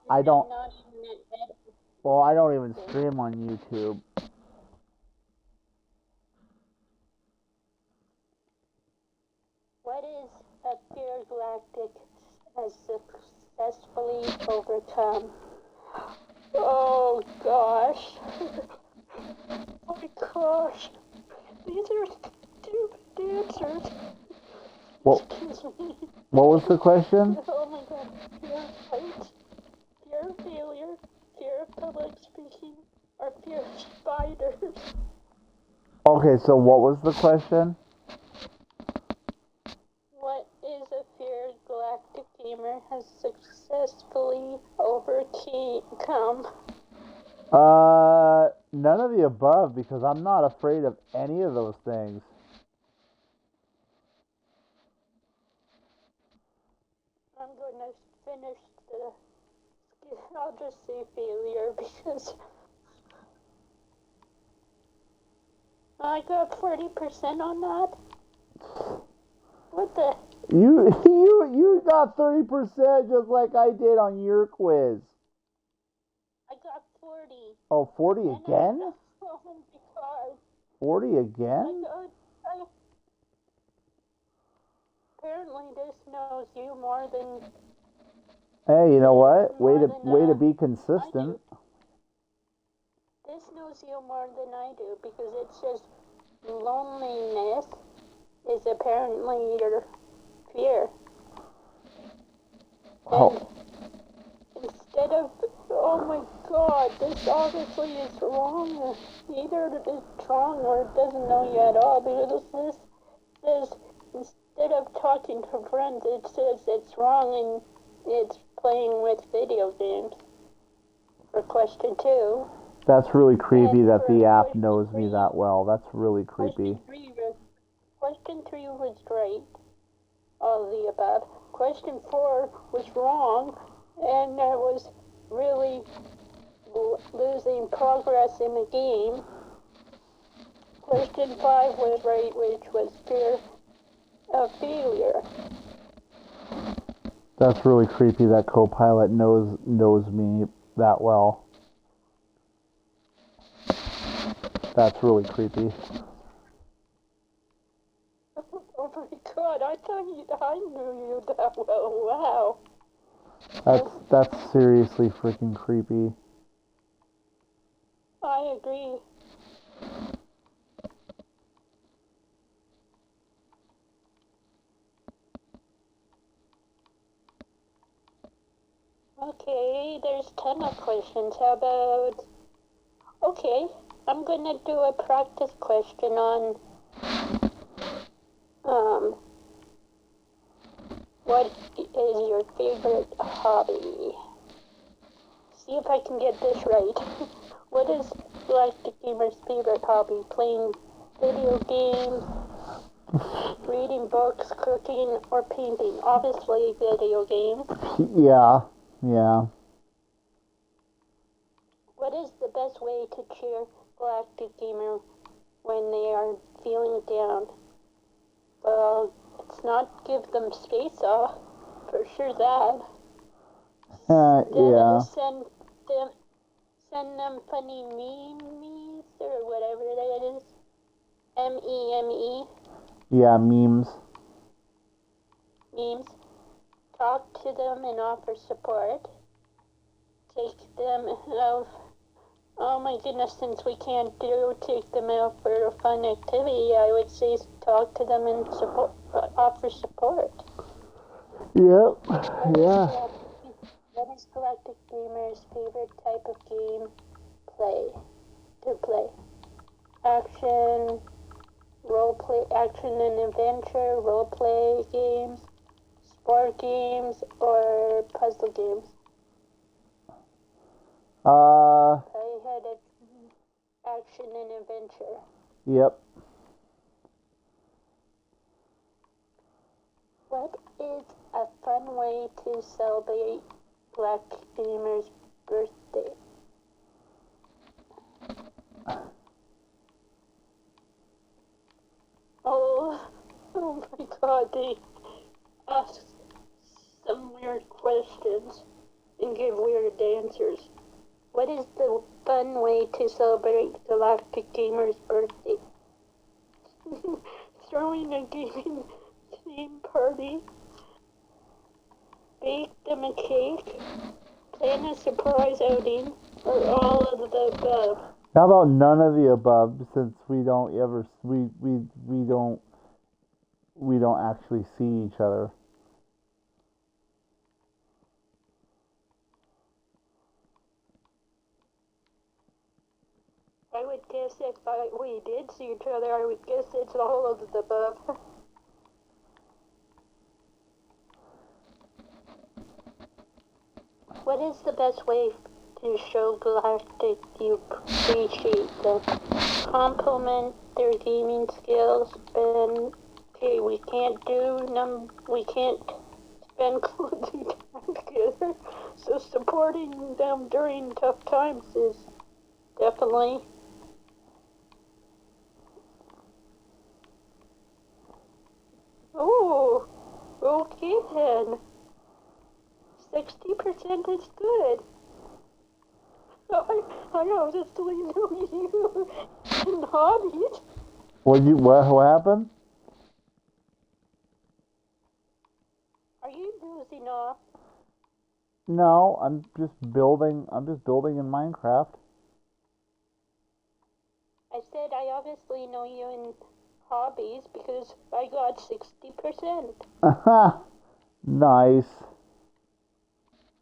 Speaker 1: I don't. Well, I don't even stream on YouTube.
Speaker 2: Galactic has successfully overcome? Oh gosh. Oh my gosh. These are stupid answers.
Speaker 1: What was the question?
Speaker 2: Oh my god. Fear of heights, fear of failure, fear of public speaking, or fear of spiders.
Speaker 1: Okay, so what was the question?
Speaker 2: What is a fear Galactic Gamer has successfully overcome?
Speaker 1: None of the above, because I'm not afraid of any of those things.
Speaker 2: I'm going to finish the... I'll just say failure because I got 40% on that. What the?
Speaker 1: You got 30% just like I did on your quiz.
Speaker 2: I got 40.
Speaker 1: Oh, 40 again?
Speaker 2: Oh my god.
Speaker 1: 40 again?
Speaker 2: Apparently this knows you more than...
Speaker 1: Hey, you know what? Way to be consistent.
Speaker 2: This knows you more than I do because it says loneliness is apparently your fear. And instead of, oh my god, this obviously is wrong. Either it's wrong or it doesn't know you at all because this says instead of talking to friends, it says it's wrong and it's playing with video games. For question 2.
Speaker 1: That's really creepy that the app knows me that well. That's really creepy.
Speaker 2: Question 3 was right. All of the above. Question 4 was wrong, and that was really losing progress in the game. Question 5 was right, which was fear of failure.
Speaker 1: That's really creepy that Copilot knows me that well. That's really creepy.
Speaker 2: Oh my god, I thought I knew you that well. Wow.
Speaker 1: That's seriously freaking creepy.
Speaker 2: I agree. Okay, there's 10 of questions. How about... Okay, I'm gonna do a practice question on... what is your favorite hobby? See if I can get this right. What is Galactic Gamer's favorite hobby? Playing video games, reading books, cooking, or painting? Obviously, video games.
Speaker 1: Yeah.
Speaker 2: What is the best way to cheer Galactic Gamer when they are feeling down? Well, it's not give them space off, for sure that.
Speaker 1: Yeah.
Speaker 2: Send them funny memes or whatever that is. M-E-M-E.
Speaker 1: Yeah, memes.
Speaker 2: Memes. Talk to them and offer support. Take them out. Oh my goodness, since we can't take them out for a fun activity, I would say talk to them and offer support.
Speaker 1: Yep. Yeah.
Speaker 2: What is Galactic Gamer's favorite type of game to play? Action, action and adventure, role-play games, sport games, or puzzle games? I had action and adventure.
Speaker 1: Yep.
Speaker 2: What is a fun way to celebrate Black Gamer's birthday? Oh my god, they ask some weird questions and give weird answers. What is the fun way to celebrate Galactic Gamer's birthday? Throwing a gaming theme party, bake them a cake, plan a surprise outing, or all of the above?
Speaker 1: How about none of the above, since we don't actually see each other.
Speaker 2: I would guess if we did see each other, I would guess it's all of the above. What is the best way to show Galactic you appreciate them? Compliment their gaming skills, and okay, we can't spend quality time together, so supporting them during tough times is definitely. Oh, okay then. 60% is good. I obviously know you in hobbies.
Speaker 1: What happened?
Speaker 2: Are you losing off?
Speaker 1: No, I'm just building in Minecraft.
Speaker 2: I said I obviously know you in hobbies because I got 60%.
Speaker 1: Aha! Nice.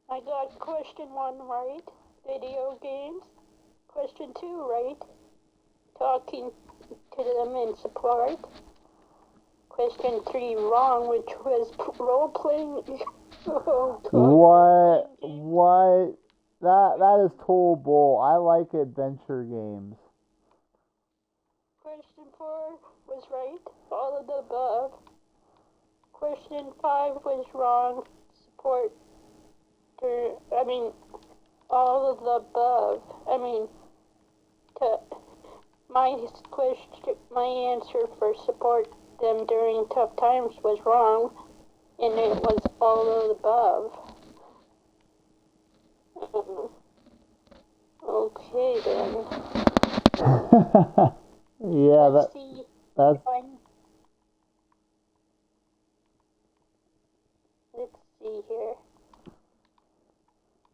Speaker 2: I got question 1 right, video games. Question 2 right, talking to them in support. Question 3 wrong, which was role-playing.
Speaker 1: What? That is total bull. I like adventure games.
Speaker 2: Question 4 was right, all of the above. Question 5 was wrong, support. All of the above. My answer for support them during tough times was wrong, and it was all of the above. Okay then.
Speaker 1: Yeah,
Speaker 2: Let's see.
Speaker 1: that's.
Speaker 2: Let's see here.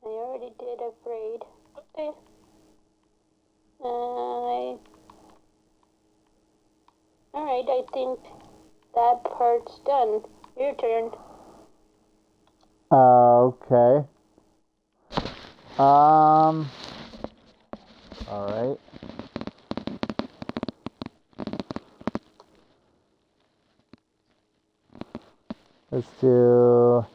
Speaker 2: I already did afraid. Okay. Alright, I think that part's done. Your turn.
Speaker 1: Okay. Alright. Let's do.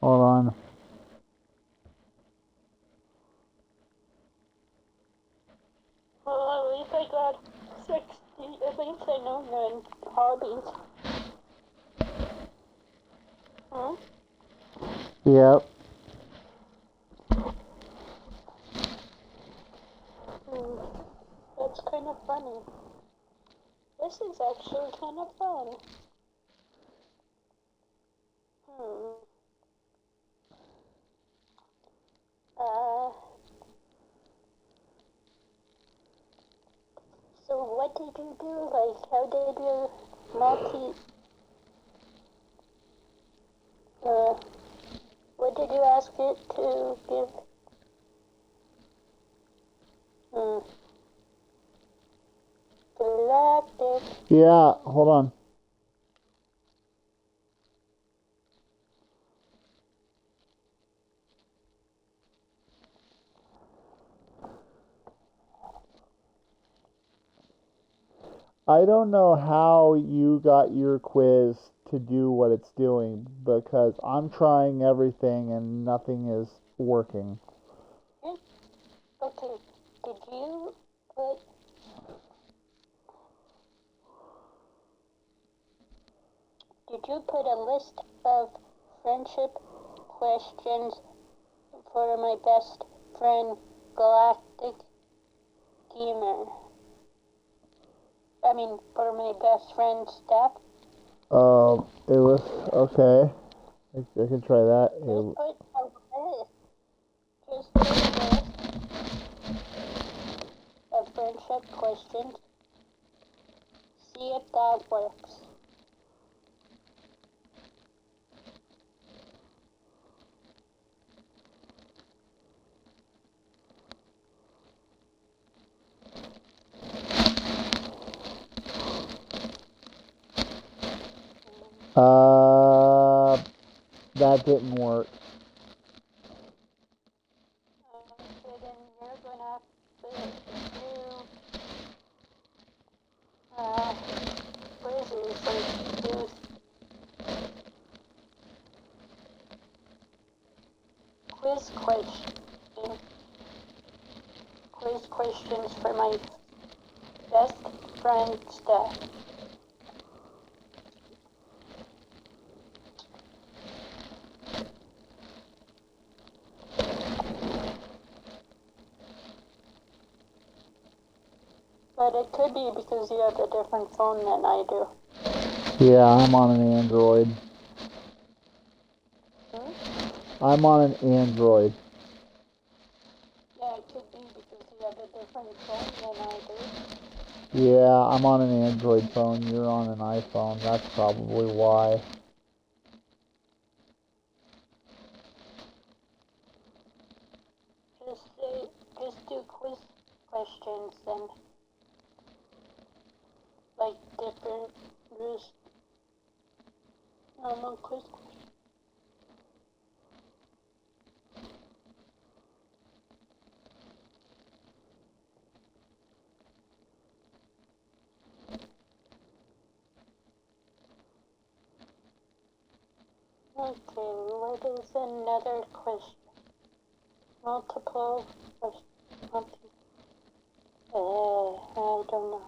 Speaker 1: Hold on.
Speaker 2: Well, at least I got 60. At least I know you're in hobbies. Huh?
Speaker 1: Yep.
Speaker 2: That's kind of funny. This is actually kind of fun. So what did you do? Like, how did you what did you ask it to give? Galactic.
Speaker 1: Yeah, hold on. I don't know how you got your quiz to do what it's doing, because I'm trying everything and nothing is working.
Speaker 2: Okay, did you put a list of friendship questions for my best friend Galactic Gamer? For my best friend Steph?
Speaker 1: It was okay. I can try that.
Speaker 2: Just put a list. Just put a list of friendship questions. See if that works.
Speaker 1: That didn't work.
Speaker 2: Okay, then you're gonna have to do quiz questions for my best friend Steph. But it could be because you have a different phone than I do.
Speaker 1: Yeah, I'm on an Android. I'm on an Android.
Speaker 2: Yeah, it could be because you have a different phone than I do.
Speaker 1: Yeah, I'm on an Android phone. You're on an iPhone. That's probably why.
Speaker 2: Just do quiz questions and like different, just normal quiz questions. Okay, what is another question? Multiple questions. I don't know.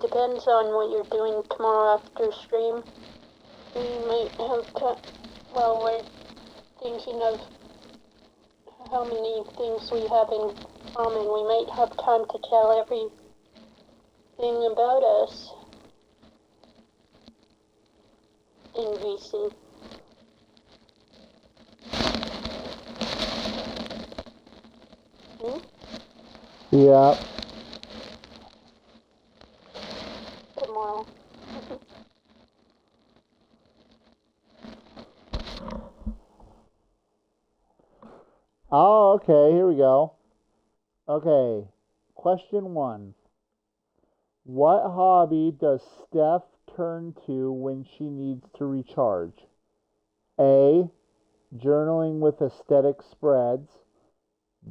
Speaker 2: Depends on what you're doing tomorrow after stream. We might have to, well, we're thinking of how many things we have in common. We might have time to tell everything about us in VC.
Speaker 1: Yeah.
Speaker 2: Tomorrow.
Speaker 1: Oh, okay, here we go. Okay, question 1. What hobby does Steph turn to when she needs to recharge? A. Journaling with aesthetic spreads.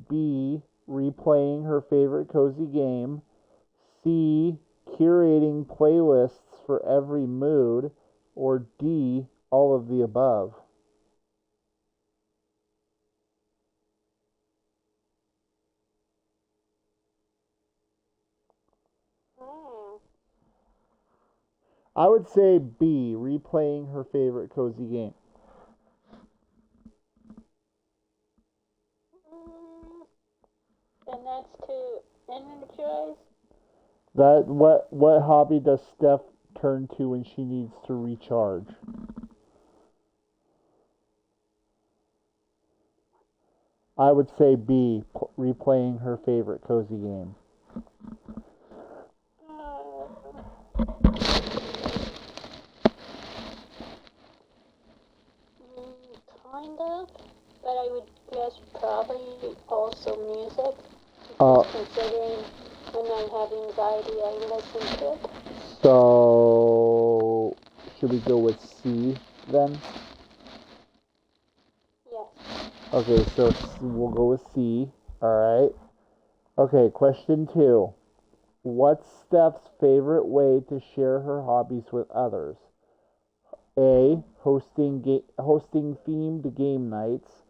Speaker 1: B. Replaying her favorite cozy game. C. Curating playlists for every mood. Or D. All of the above. I would say B. Replaying her favorite cozy game.
Speaker 2: And that's to energize?
Speaker 1: What hobby does Steph turn to when she needs to recharge? I would say B, replaying her favorite cozy game.
Speaker 2: Kind of, but I would guess probably also music. Because considering when I have anxiety, I listen to it.
Speaker 1: So, should we go with C then?
Speaker 2: Yes.
Speaker 1: Okay, so we'll go with C. Alright. Okay, question 2. What's Steph's favorite way to share her hobbies with others? A. Hosting themed game nights.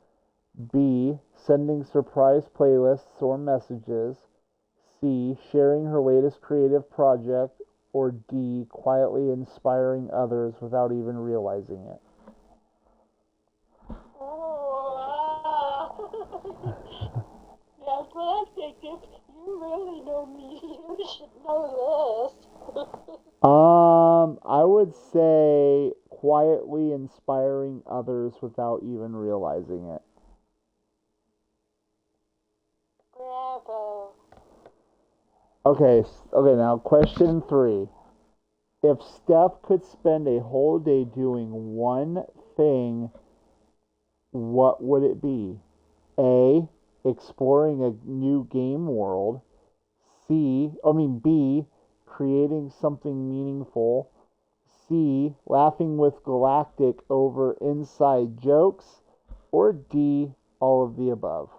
Speaker 1: B. Sending surprise playlists or messages. C. Sharing her latest creative project. Or D. Quietly inspiring others without even realizing it.
Speaker 2: That's what I figured. You really know me. You should know this.
Speaker 1: I would say quietly inspiring others without even realizing it.
Speaker 2: Bravo.
Speaker 1: Okay, now question 3. If Steph could spend a whole day doing one thing, what would it be? A. Exploring a new game world. B. Creating something meaningful. C. Laughing with Galactic over inside jokes. Or D. All of the above.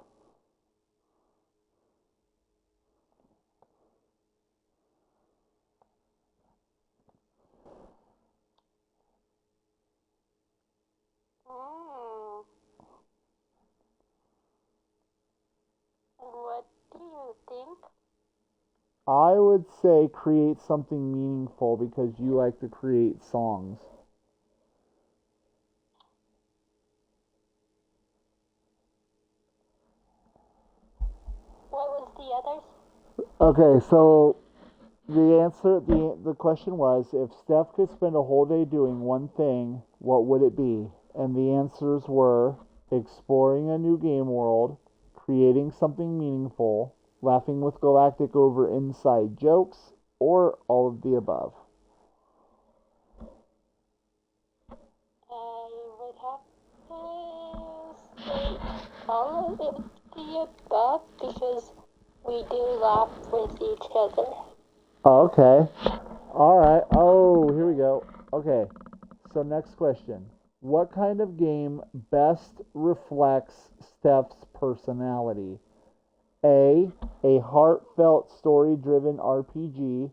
Speaker 2: What do you think?
Speaker 1: I would say create something meaningful because you like to create songs.
Speaker 2: What was the others?
Speaker 1: Okay, so the question was, if Steph could spend a whole day doing one thing, what would it be? And the answers were exploring a new game world, creating something meaningful, laughing with Galactic over inside jokes, or all of the above.
Speaker 2: I would have to say all of the above because we do laugh with each other.
Speaker 1: Oh, okay. Alright. Oh, here we go. Okay. So next question. What kind of game best reflects Steph's personality? A heartfelt story-driven RPG.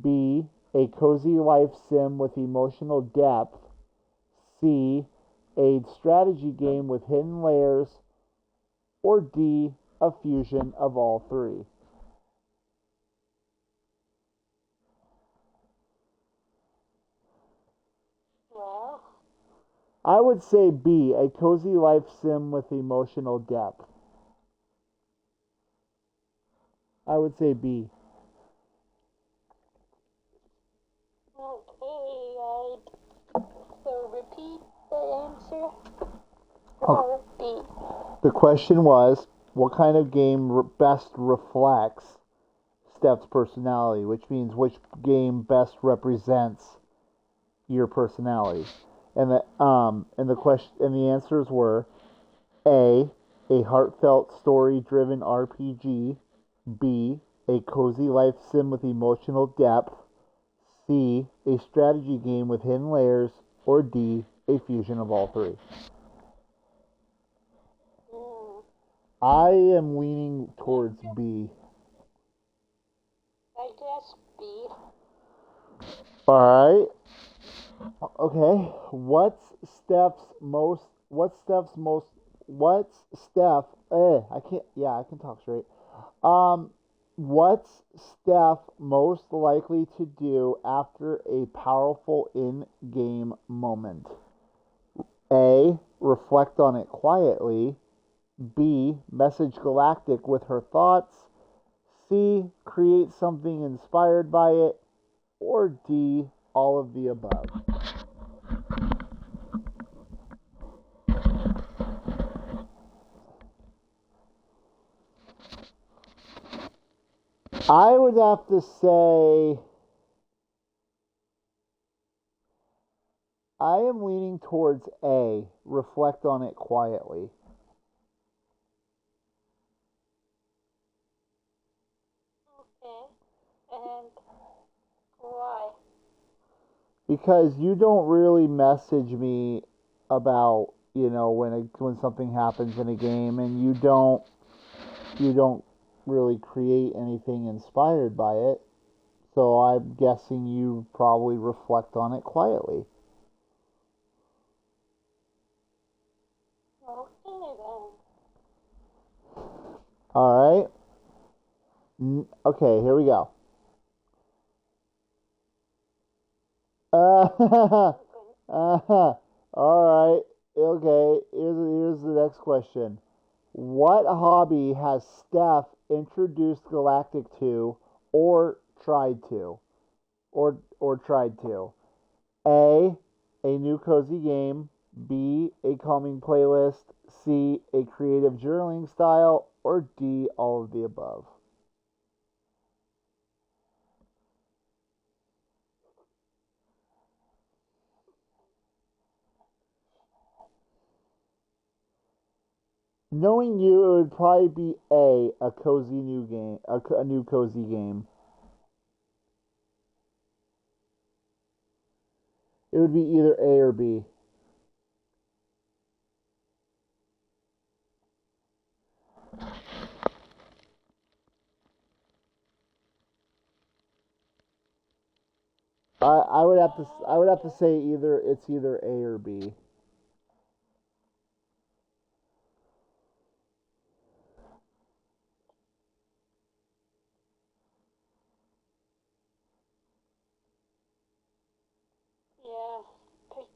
Speaker 1: B. A cozy life sim with emotional depth. C. A strategy game with hidden layers. Or D. A fusion of all three.
Speaker 2: Well,
Speaker 1: I would say B. A cozy life sim with emotional depth. I would say B.
Speaker 2: okay, so repeat the answer.
Speaker 1: Okay.
Speaker 2: Or B.
Speaker 1: The question was, what kind of game best reflects Steph's personality, which means which game best represents your personality. And the answers were a heartfelt story-driven RPG, B, a cozy life sim with emotional depth, C, a strategy game with hidden layers, or D, a fusion of all three. I am leaning towards B.
Speaker 2: I guess B.
Speaker 1: All right. Okay. I can talk straight. Um, what's Steph most likely to do after a powerful in-game moment? A. Reflect on it quietly. B. Message Galactic with her thoughts. C. Create something inspired by it. Or D. All of the above. I would have to say I am leaning towards A. Reflect on it quietly.
Speaker 2: Okay. And why?
Speaker 1: Because you don't really message me about when something happens in a game, and you don't you don't really create anything inspired by it. So I'm guessing you probably reflect on it quietly.
Speaker 2: Okay then.
Speaker 1: All right. Okay, here we go. All right. Okay. Here's the next question. What hobby has Steph introduced Galactic to, or tried to, or tried to? A new cozy game. B, a calming playlist. C, a creative journaling style. Or D, all of the above. Knowing you, it would probably be a cozy new game, a new cozy game. It would be either A or B. I would have to say it's either A or B.
Speaker 2: Yeah, pick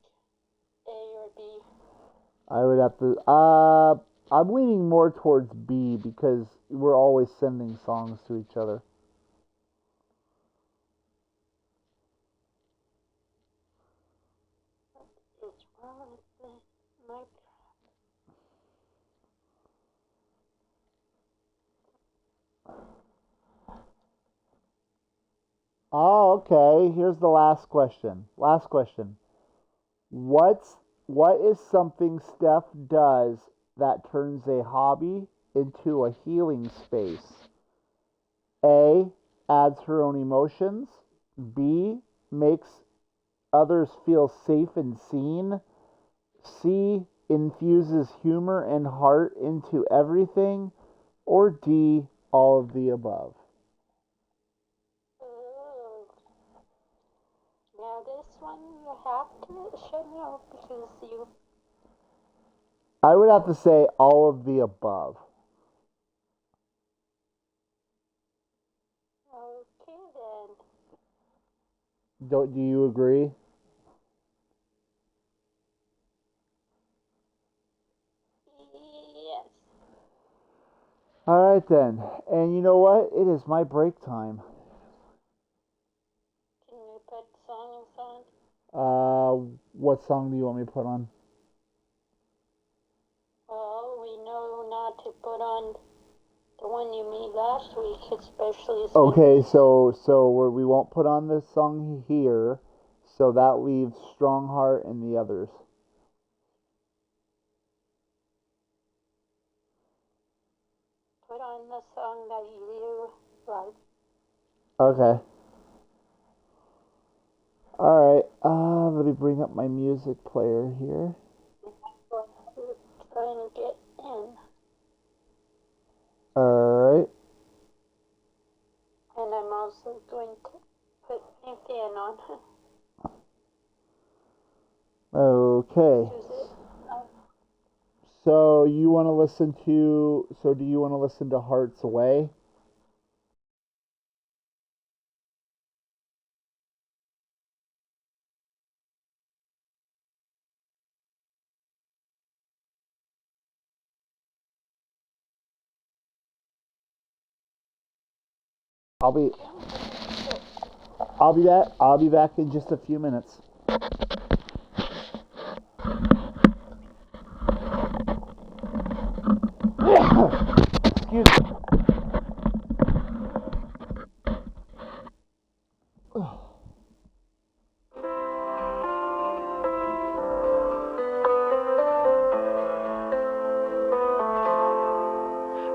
Speaker 2: A or B.
Speaker 1: I would have to. I'm leaning more towards B because we're always sending songs to each other.
Speaker 2: It's wrong with my.
Speaker 1: Oh, okay. Here's the last question. Last question. What is something Steph does that turns a hobby into a healing space? A, adds her own emotions. B, makes others feel safe and seen. C, infuses humor and heart into everything. Or D, all of the above.
Speaker 2: Ooh. Now this one you should know because you.
Speaker 1: I would have to say all of the above.
Speaker 2: Okay then.
Speaker 1: Do you agree?
Speaker 2: Yes.
Speaker 1: All right then. And you know what? It is my break time.
Speaker 2: Can you put songs on?
Speaker 1: What song do you want me to put on?
Speaker 2: Well, we know not to put on the one you made last week, especially.
Speaker 1: Okay, we won't put on this song here, so that leaves Strong Heart and the others.
Speaker 2: Put on the song that you like.
Speaker 1: Okay. All right. Let me bring up my music player here.
Speaker 2: Trying to get in.
Speaker 1: All right.
Speaker 2: And I'm also going to put my fan on.
Speaker 1: Okay. So you want to listen to? So do you want to listen to Hearts Away? I'll be I'll be back in just a few minutes. Excuse me.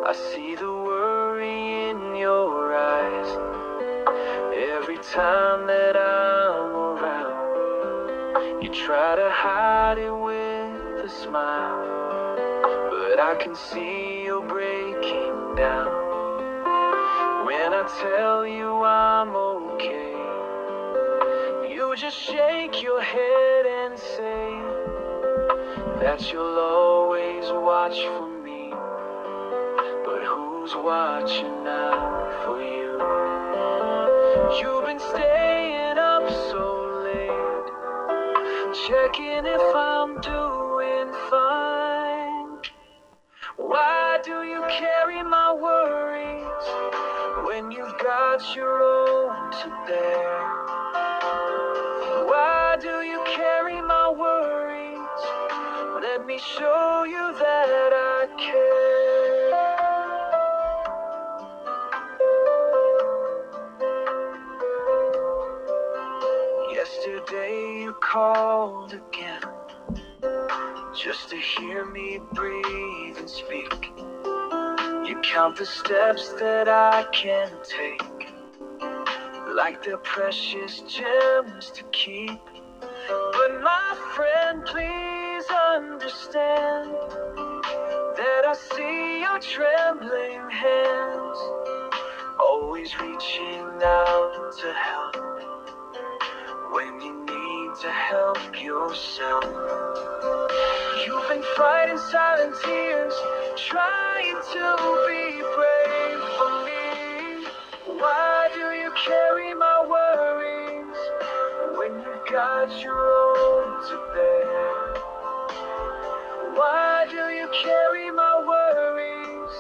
Speaker 3: I see the worry in your eyes every time that I'm around. You try to hide it with a smile, but I can see you're breaking breaking down. When I tell you I'm okay, you just shake your head and say that you'll always watch for me. But who's watching out for you? You've been staying up so late, checking if I'm doing fine. Why do you carry my worries when you've got your own to bear? Why do you carry my worries? Let me show you that I care. Yesterday you called again, just to hear me breathe and speak. You count the steps that I can take, like they're precious gems to keep. But my friend, please understand that I see your trembling hands, always reaching out to help when you need to help yourself. You've been fighting silent tears, trying to be brave for me. Why do you carry my worries when you've got your own to bear? Why do you carry my worries?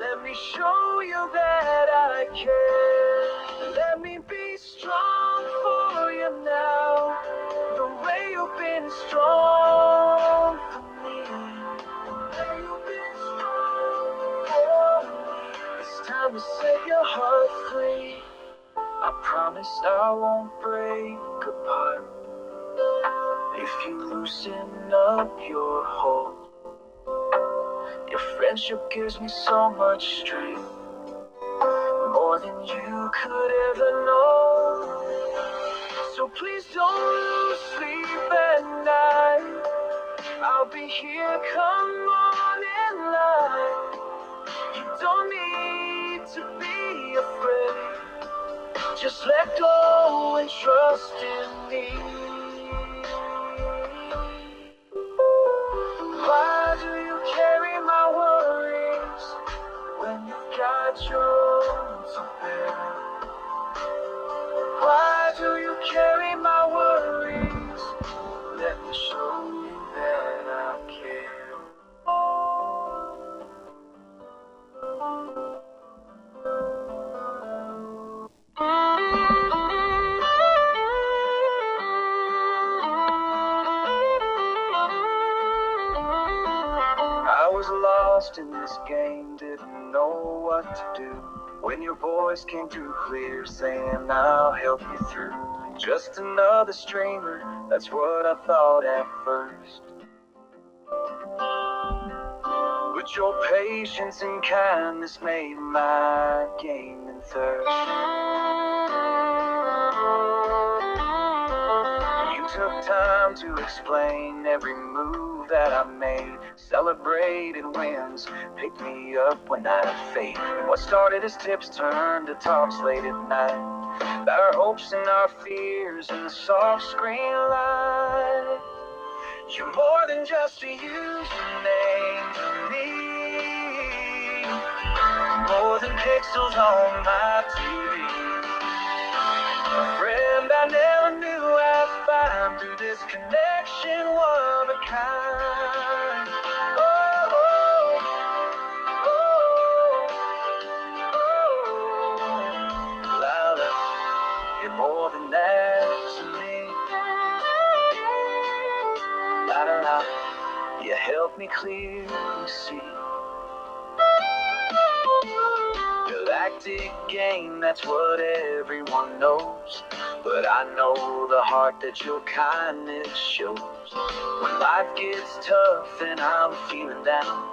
Speaker 3: Let me show you that I care. Let me be strong for you now, the way you've been strong for me. The way you've been strong for me. It's time to set your heart free. I promise I won't break apart if you loosen up your hold. Your friendship gives me so much strength, more than you could ever know. So please don't lose sleep at night. I'll be here, come on in line. You don't need to be afraid, just let go and trust in me. Why do you carry my worries when you've got your own to bear? Why do you carry my worries? Let me show you that I care. I was lost in this game, didn't know what to do, when your voice came through clear, saying I'll help you through. Just another stranger, that's what I thought at first. But your patience and kindness made my game and thirst. You took time to explain every move that I made, celebrated wins, picked me up when I fade. What started as tips turned to talks late at night, about our hopes and our fears in the soft screen light. You're more than just a username to me, more than pixels on my TV. A friend I never knew I'd find through this connection, one of a kind. Oh, oh, oh, oh, Lila, you're more than that to me. Lila, you help me clearly see. Galactic game, that's what everyone knows, but I know the heart that your kindness shows. When life gets tough and I'm feeling down,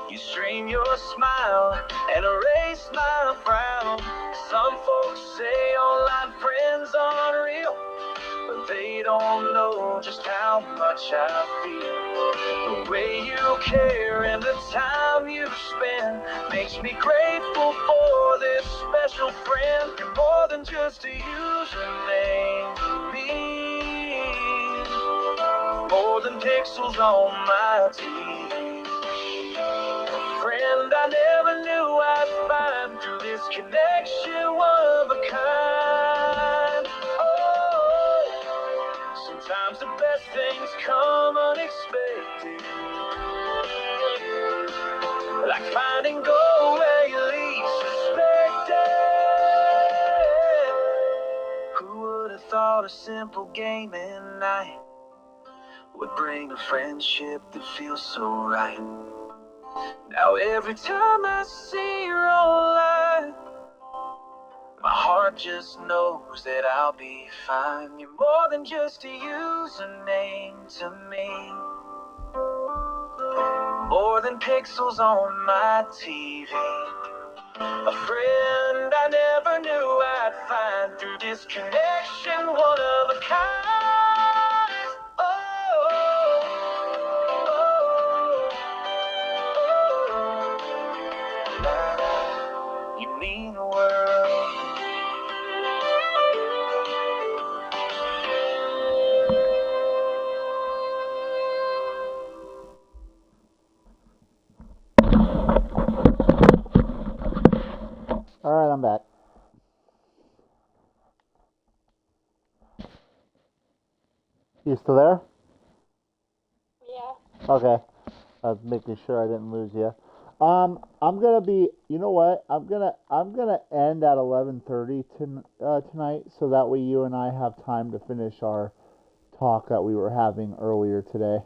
Speaker 3: you stream your smile and erase my frown. Some folks say online friends aren't real, but they don't don't know just how much I feel. The way you care and the time you spend makes me grateful for this special friend. You're more than just a username to me, more than pixels on my TV. A friend I never knew I'd find through this connection, one of a kind. Oh, sometimes the best things come unexpected, like finding gold where you least suspect it. Who would have thought a simple gaming night would bring a friendship that feels so right? Now every time I see her online, my heart just knows that I'll be fine. You're more than just a username to me, more than pixels on my TV. A friend I never knew I'd find through this connection, one of a kind. You mean the world.
Speaker 1: All right, I'm back. You still there?
Speaker 2: Yeah.
Speaker 1: Okay. I was making sure I didn't lose you. I'm gonna be. You know what? I'm gonna end at 11:30 tonight, so that way you and I have time to finish our talk that we were having earlier today.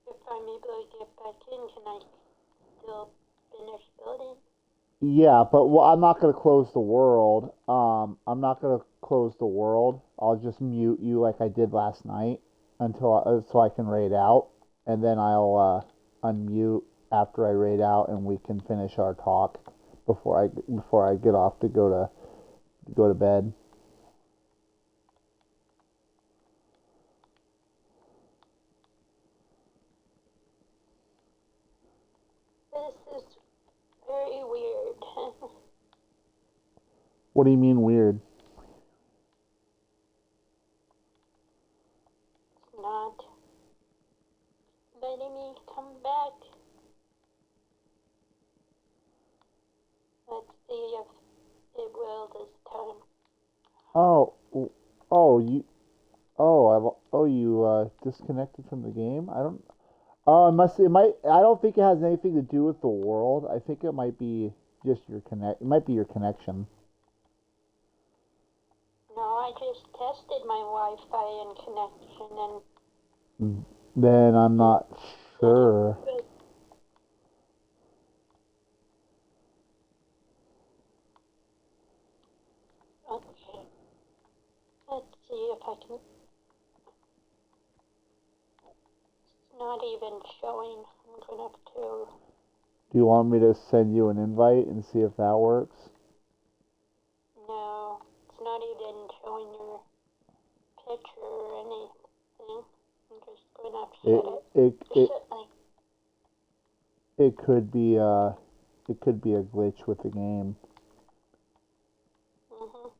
Speaker 2: If I'm able to get back in, can I still finish building?
Speaker 1: Yeah, but I'm not gonna close the world. I'm not gonna close the world. I'll just mute you like I did last night so I can raid out, and then I'll unmute after I raid out, and we can finish our talk before I get off to go to bed.
Speaker 2: This is very weird.
Speaker 1: What do you mean weird?
Speaker 2: It's not letting me come back. Let's see if it will this time.
Speaker 1: You disconnected from the game? I don't. Oh, it might. I don't think it has anything to do with the world. I think it might be just your connect. It might be your connection.
Speaker 2: No, I just tested my Wi-Fi and connection, and
Speaker 1: Then I'm not sure.
Speaker 2: okay. Let's see if I can. It's not even showing. I'm gonna have to.
Speaker 1: Do you want me to send you an invite and see if that works?
Speaker 2: No, it's not even showing your picture or anything. I'm just gonna shut it.
Speaker 1: It could be a glitch with the game.
Speaker 2: Mhm.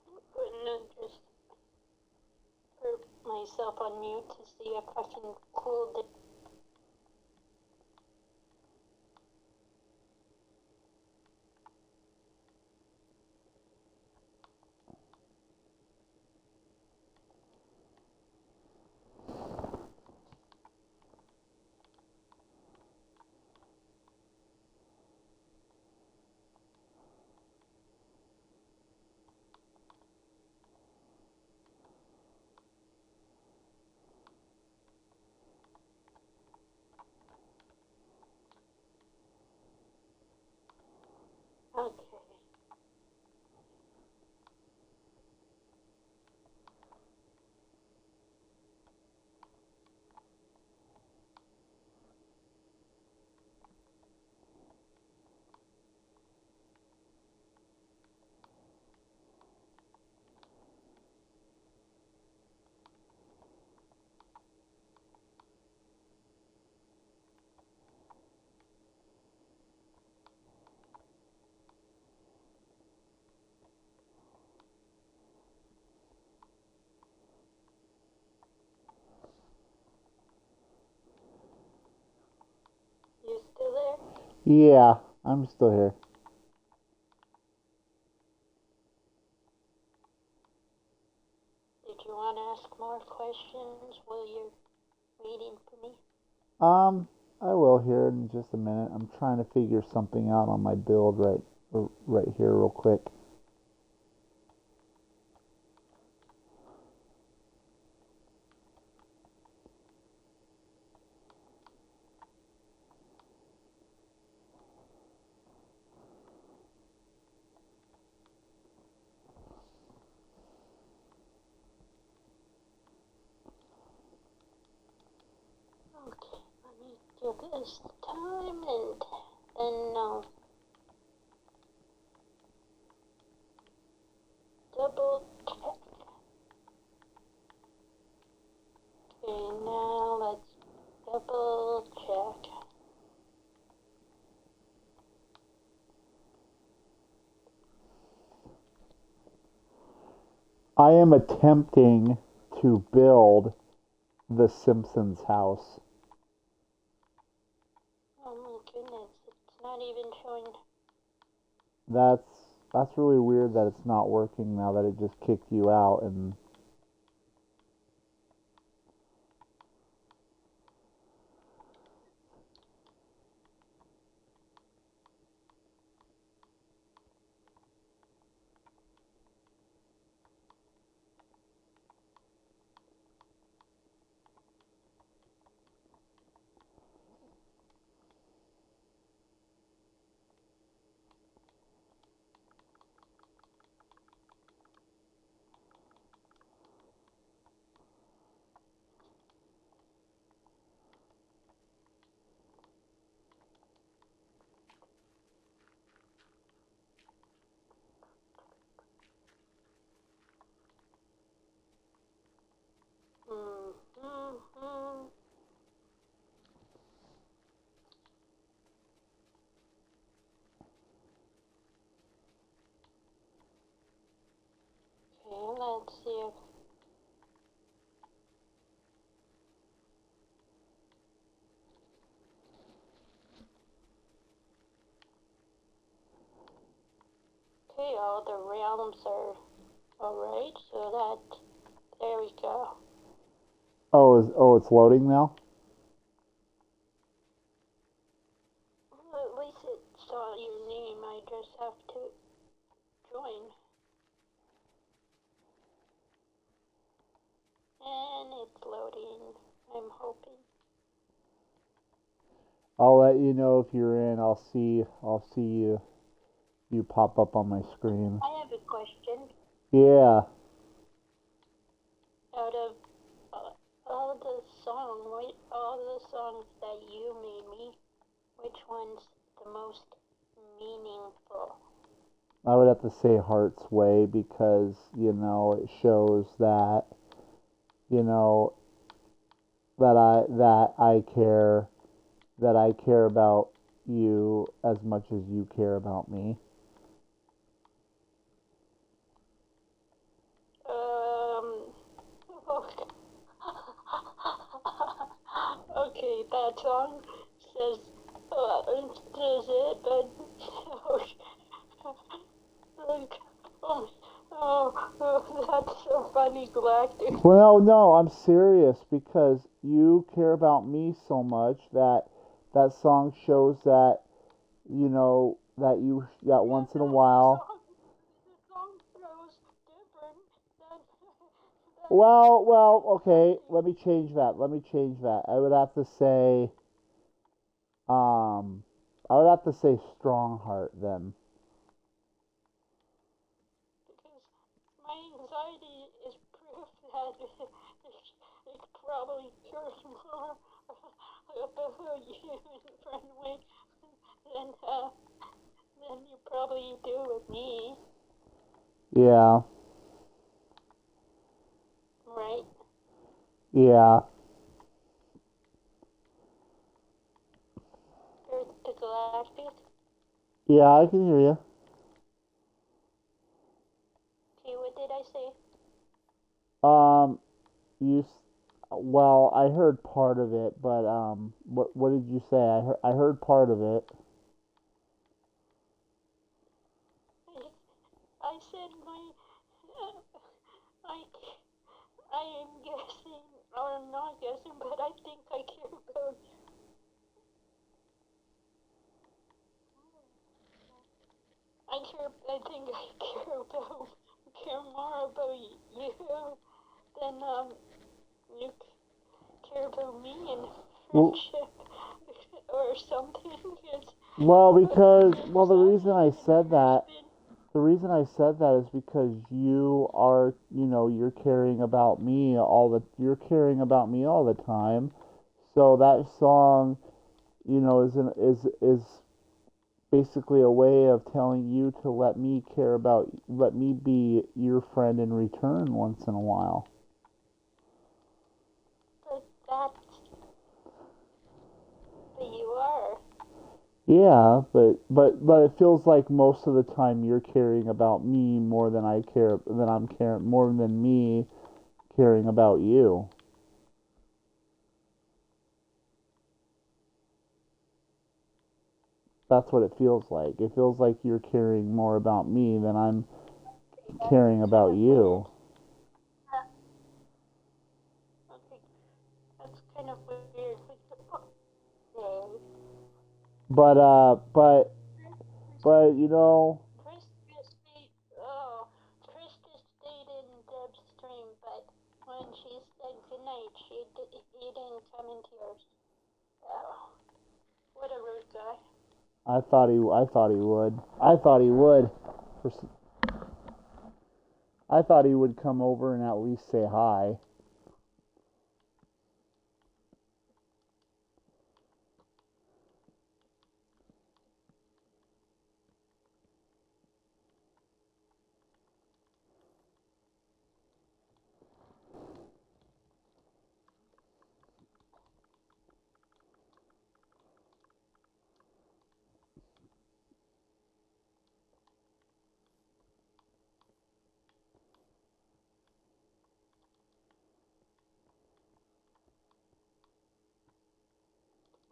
Speaker 2: I'm gonna just put myself on mute to see if I can cool the.
Speaker 1: Yeah, I'm still here.
Speaker 2: Did you want to ask more questions while you're waiting for me?
Speaker 1: I will here in just a minute. I'm trying to figure something out on my build right here real quick.
Speaker 2: Okay, let me give this time and then double check. Okay, now let's double check.
Speaker 1: I am attempting to build the Simpsons house.
Speaker 2: Oh my goodness, it's not even showing.
Speaker 1: That's really weird that it's not working now that it just kicked you out and
Speaker 2: Mm-hmm. Okay, let's see if. Okay, all the realms are alright, so that. There we go.
Speaker 1: it's loading now?
Speaker 2: Well, at least it saw your name. I just have to join. And it's loading. I'm hoping.
Speaker 1: I'll let you know if you're in. I'll see you pop up on my screen.
Speaker 2: I have a question.
Speaker 1: Yeah.
Speaker 2: Out of all the songs that you made me, which one's the most meaningful?
Speaker 1: I would have to say Heart's Way because, it shows that, you know, that I care about you as much as you care about me.
Speaker 2: Okay, that song says it, but like, that's so funny, Galactic.
Speaker 1: Well, no, I'm serious because you care about me so much that that song shows that, that once in a while.
Speaker 2: The song goes different
Speaker 1: Well, okay, let me change that. I would have to say, um, I would have to say Strong Heart then.
Speaker 2: because my anxiety is proof that it probably cures more you in front way than you probably do with me,
Speaker 1: Yeah,
Speaker 2: right?
Speaker 1: yeah.
Speaker 2: Earth to Galactic.
Speaker 1: Yeah, I can hear you.
Speaker 2: Okay, what did I say?
Speaker 1: Um, well, I heard part of it, but what did you say? I heard part of it.
Speaker 2: I am guessing, or I'm not guessing, but I think I care about. I think I care more about you than you care about me in
Speaker 1: Well,
Speaker 2: friendship or something.
Speaker 1: the reason I said that, is because you are, you're caring about me all the time. So that song, is basically a way of telling you to let me be your friend in return once in a while.
Speaker 2: But you are.
Speaker 1: Yeah, but it feels like most of the time you're caring about me more than I'm caring more than me caring about you. That's what it feels like. It feels like you're caring more about me than I'm caring about you.
Speaker 2: Okay, that's kind of weird.
Speaker 1: But
Speaker 2: Chris just stayed in Deb's stream, but when she said goodnight, he didn't come into yours. Oh, what a rude guy.
Speaker 1: I thought he would. I thought he would come over and at least say hi.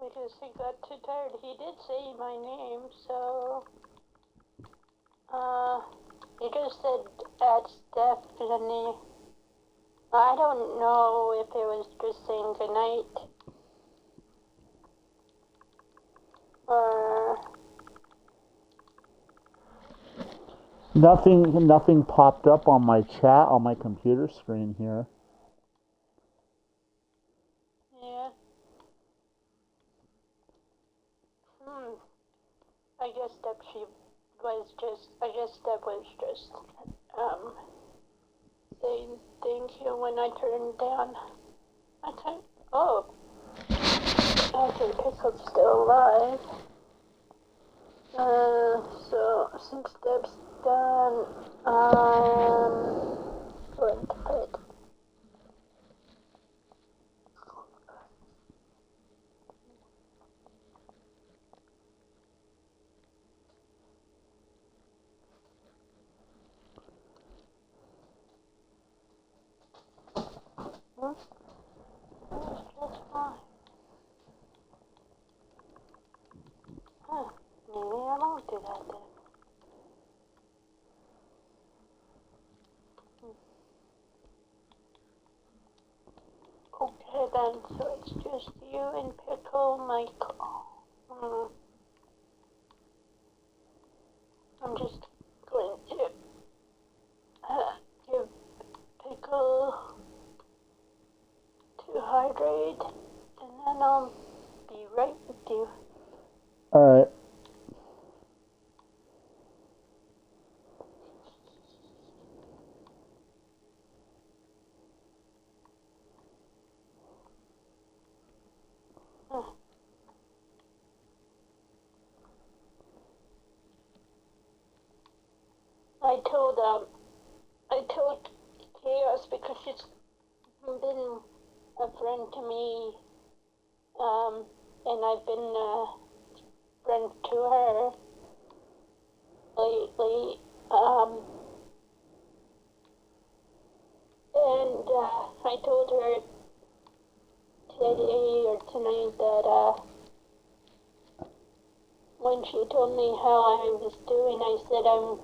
Speaker 2: Because he got too tired. He did say my name, so he just said at Stephanie. I don't know if it was just saying goodnight or
Speaker 1: Nothing popped up on my chat on my computer screen here.
Speaker 2: yeah. I guess that was just saying thank you when I turned down. Oh, okay, Pickle's still alive. So since Deb's done, going to bed. Just fine. Maybe I won't do that then. Okay then, so it's just you and Pickle, Michael. I'm just going to give Pickle to hydrate, and then I'll be right with you.
Speaker 1: Alright.
Speaker 2: I told Chaos because she's been a friend to me, and I've been a friend to her lately, and I told her today or tonight that when she told me how I was doing, I said I'm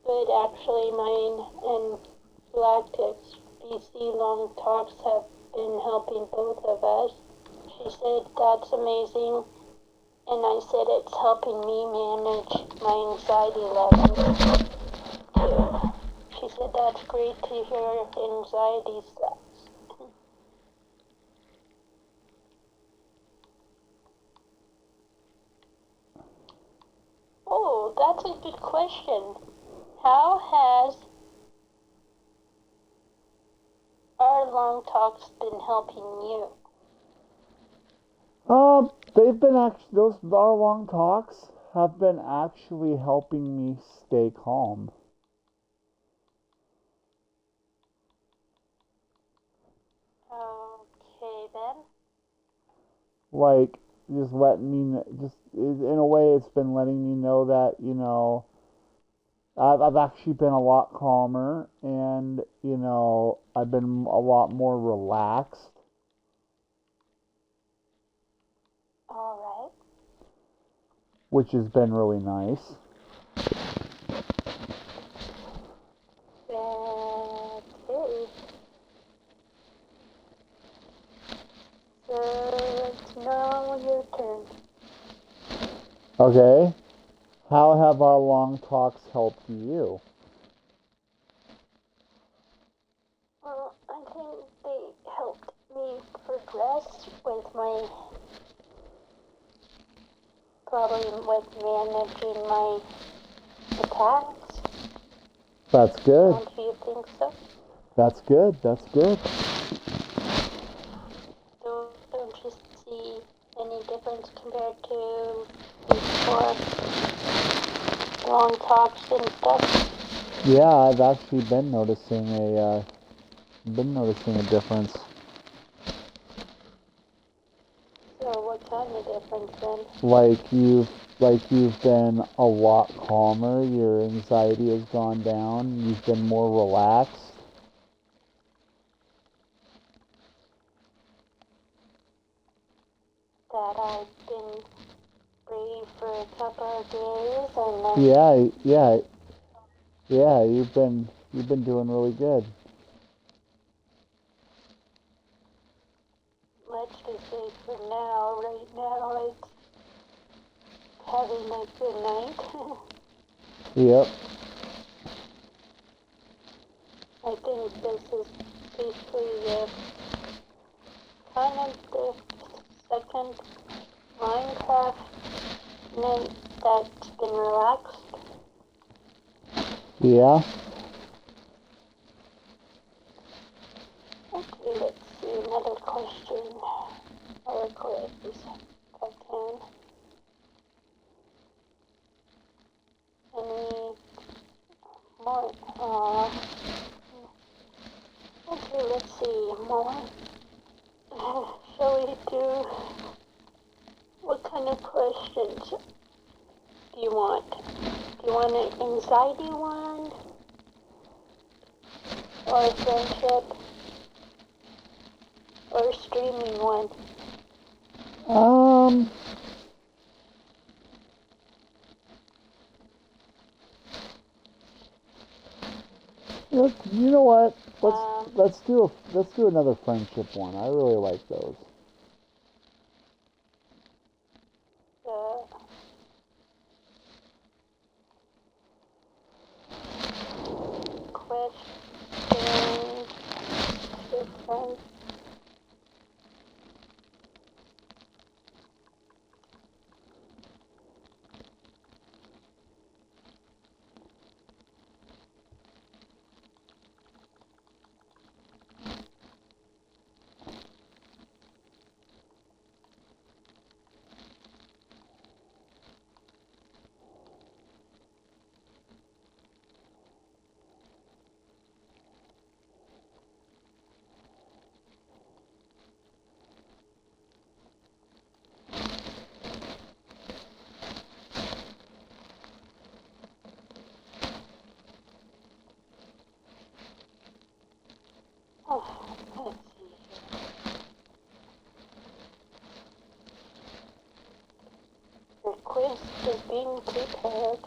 Speaker 2: good actually. Mine and lactic these long talks have been helping both of us. She said, that's amazing. And I said, it's helping me manage my anxiety levels too. She said, that's great to hear anxiety sucks. Oh, that's a good question. How has our long talks been helping you?
Speaker 1: They've been our long talks have been actually helping me stay calm.
Speaker 2: Okay, then.
Speaker 1: Like, just letting me, just in a way, it's been letting me know that, I've actually been a lot calmer, and, I've been a lot more relaxed.
Speaker 2: All right.
Speaker 1: Which has been really nice.
Speaker 2: Okay. So it's now your turn.
Speaker 1: Okay. How have our long talks helped you?
Speaker 2: Well, I think they helped me progress with my problem with managing my attacks.
Speaker 1: That's good.
Speaker 2: Don't you think so?
Speaker 1: That's good. That's good.
Speaker 2: Don't you see any difference compared to before long talks and stuff?
Speaker 1: Yeah, I've actually been noticing a difference.
Speaker 2: So what kind of difference then?
Speaker 1: Like you've been a lot calmer. Your anxiety has gone down. You've been more relaxed.
Speaker 2: That I've been free for a couple of days and
Speaker 1: Yeah. You've been doing really good.
Speaker 2: let's just say for now, right now it's having a good night.
Speaker 1: Yep.
Speaker 2: I think this is basically the kind of the second Minecraft night that's been relaxed.
Speaker 1: Yeah.
Speaker 2: Okay, let's see another question or quiz if I can. Any more? Okay, let's see more. Shall we do? What kind of questions do you want? Do you want an anxiety one? Or a friendship? Or a streaming one?
Speaker 1: You know what? Let's do another friendship one. I really like those.
Speaker 2: Questions. Different. Oh, let's see here. The quiz is being prepared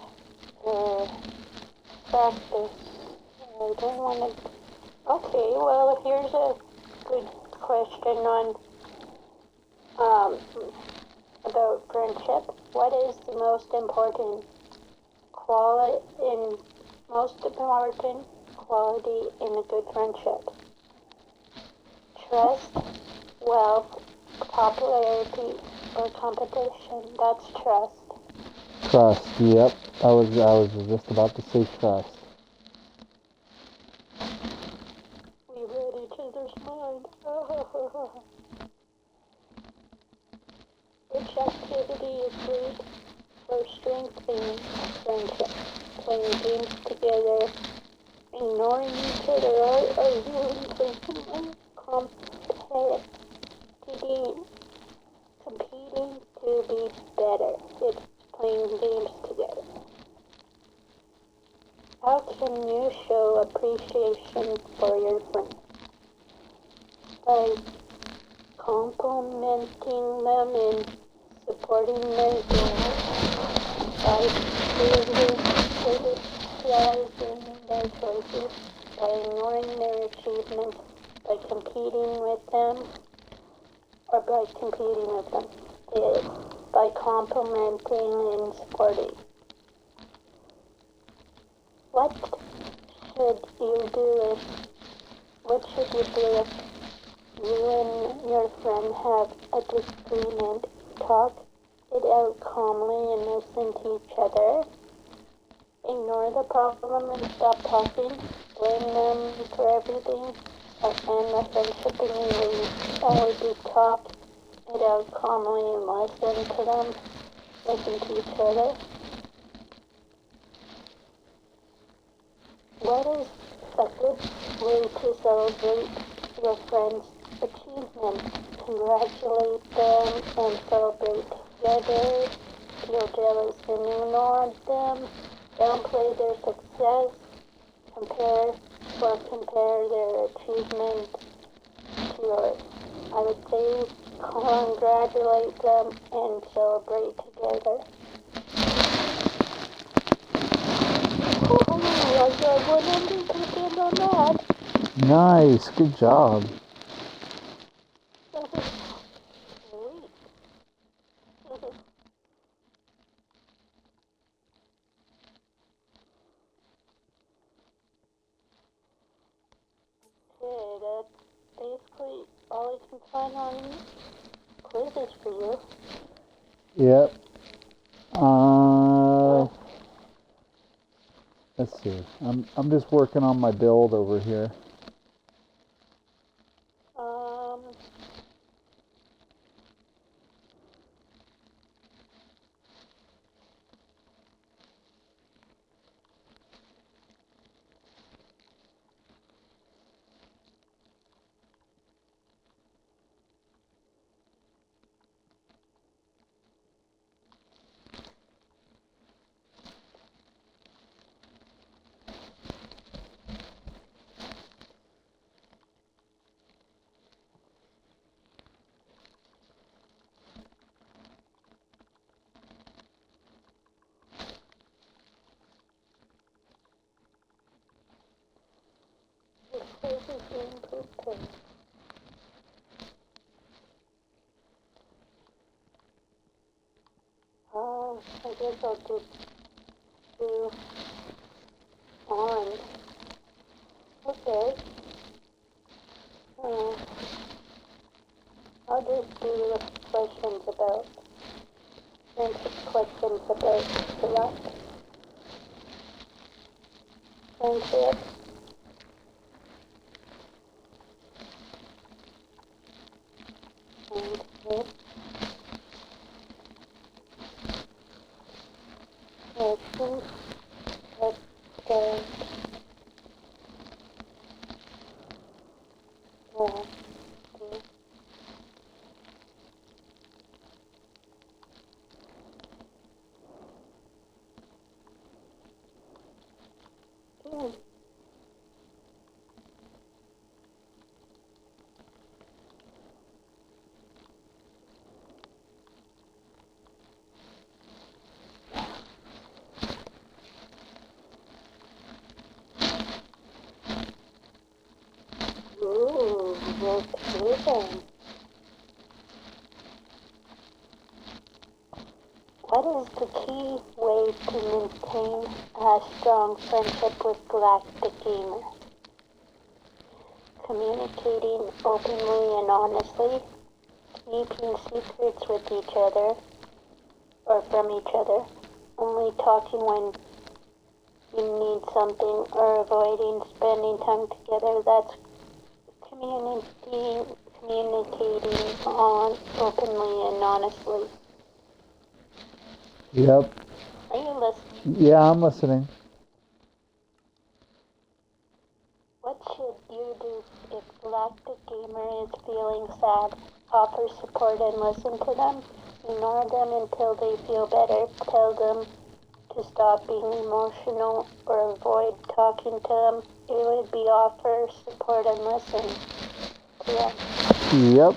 Speaker 2: for practice. I don't want to Okay, well, here's a good question on um, about friendship. What is the most important quality in a good friendship? Trust, wealth, popularity, or competition? That's trust.
Speaker 1: Trust. Yep. I was just about to say trust.
Speaker 2: We read each other's mind. Which activity is great for strengthening friendship? Playing games together, ignoring each other, or really competing to be better. It's playing games together. How can you show appreciation for your friend? By complimenting them and supporting their goals, by criticizing their choices, by ignoring their achievements, by competing with them, or by competing with them. By complimenting and supporting. What should you do if you and your friend have a disagreement? Talk it out calmly and listen to each other. Ignore the problem and stop talking. Blame them for everything and the friendship immediately. Or do talk it out calmly and listen to them. Listen to each other. What is a good way to celebrate your friend's achievement? Congratulate them and celebrate together. Feel jealous and ignore them. Downplay their success. Compare their achievement to yours. I would say congratulate them and celebrate together. I got 100% on that.
Speaker 1: Nice. Good job.
Speaker 2: Okay, that's basically all I can find on quizzes for you.
Speaker 1: Yep. Let's see. I'm just working on my build over here.
Speaker 2: Um, this quiz is being prepared. I guess I'll just do orange. Okay. I'll just do questions about, answer questions about select friendship. Friendship. Questions about Amazing. What is the key way to maintain a strong friendship with Galactic Gamer? Communicating openly and honestly, keeping secrets with each other, or from each other, only talking when you need something, or avoiding spending time together. That's communicating on openly and honestly.
Speaker 1: Yep.
Speaker 2: Are you listening?
Speaker 1: Yeah, I'm listening.
Speaker 2: What should you do if Galactic Gamer is feeling sad? Offer support and listen to them. Ignore them until they feel better. Tell them to stop being emotional or avoid talking to them. It would be offer support and listen to them.
Speaker 1: Yep.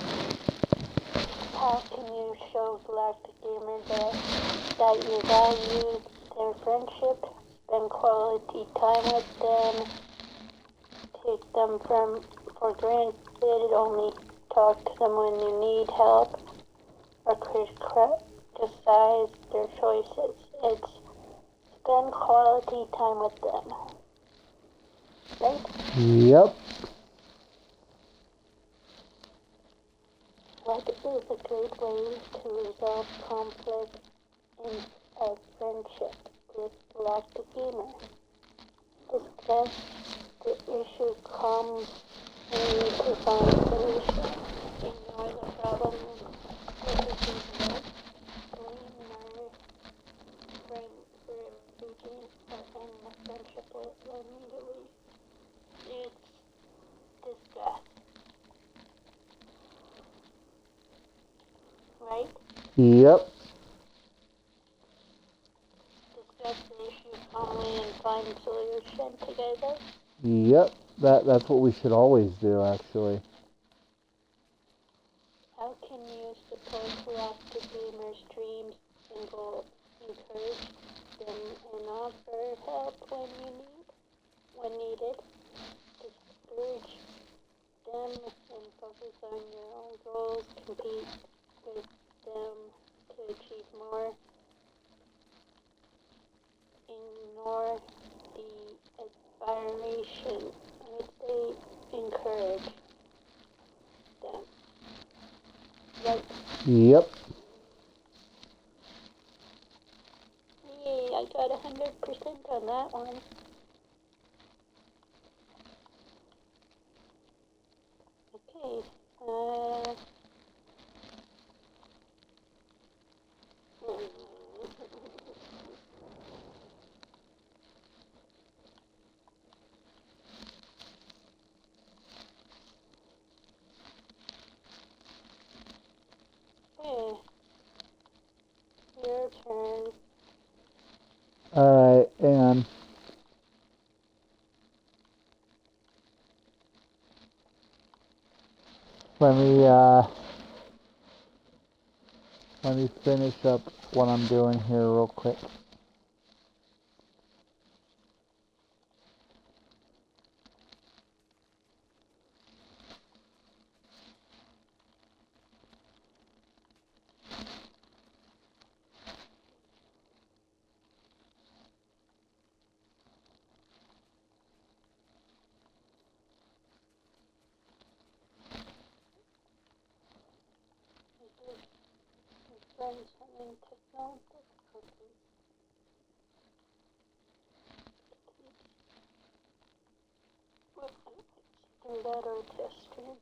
Speaker 2: How can you show Galactic Gamer that you value their friendship? Spend quality time with them. Take them for granted. Only talk to them when you need help. Or criticize their choices. It's spend quality time with them. Right?
Speaker 1: Yep.
Speaker 2: What is a great way to resolve conflict in a friendship with Galactic Gamer? Discuss the issue calmly to find a solution. Ignore the problem and blame your friend for everything or end the friendship immediately. It's discuss. Right?
Speaker 1: Yep.
Speaker 2: Discuss the issue calmly and find a solution together.
Speaker 1: Yep. That's what we should always do, actually.
Speaker 2: How can you support Galactic Gamer's dreams and goals? Encourage them and offer help when needed. Discourage them and focus on your own goals. Compete with them to achieve more. Ignore the aspiration. I would say encourage them. Right.
Speaker 1: Yep.
Speaker 2: Yay, I got 100% on that one. Okay. Okay. Your turn.
Speaker 1: Alright, and let me finish up what I'm doing here real quick.
Speaker 2: Friends having technical difficulties. Do that or test stream.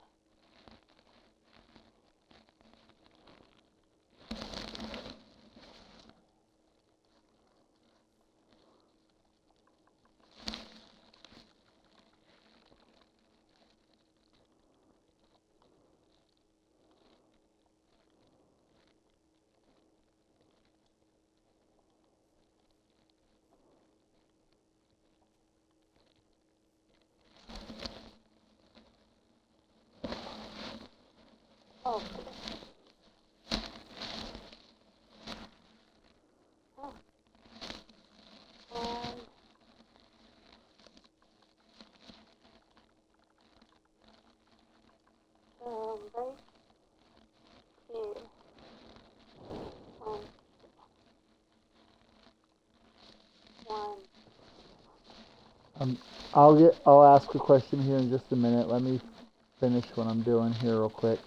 Speaker 1: I'll ask a question here in just a minute. Let me finish what I'm doing here real quick.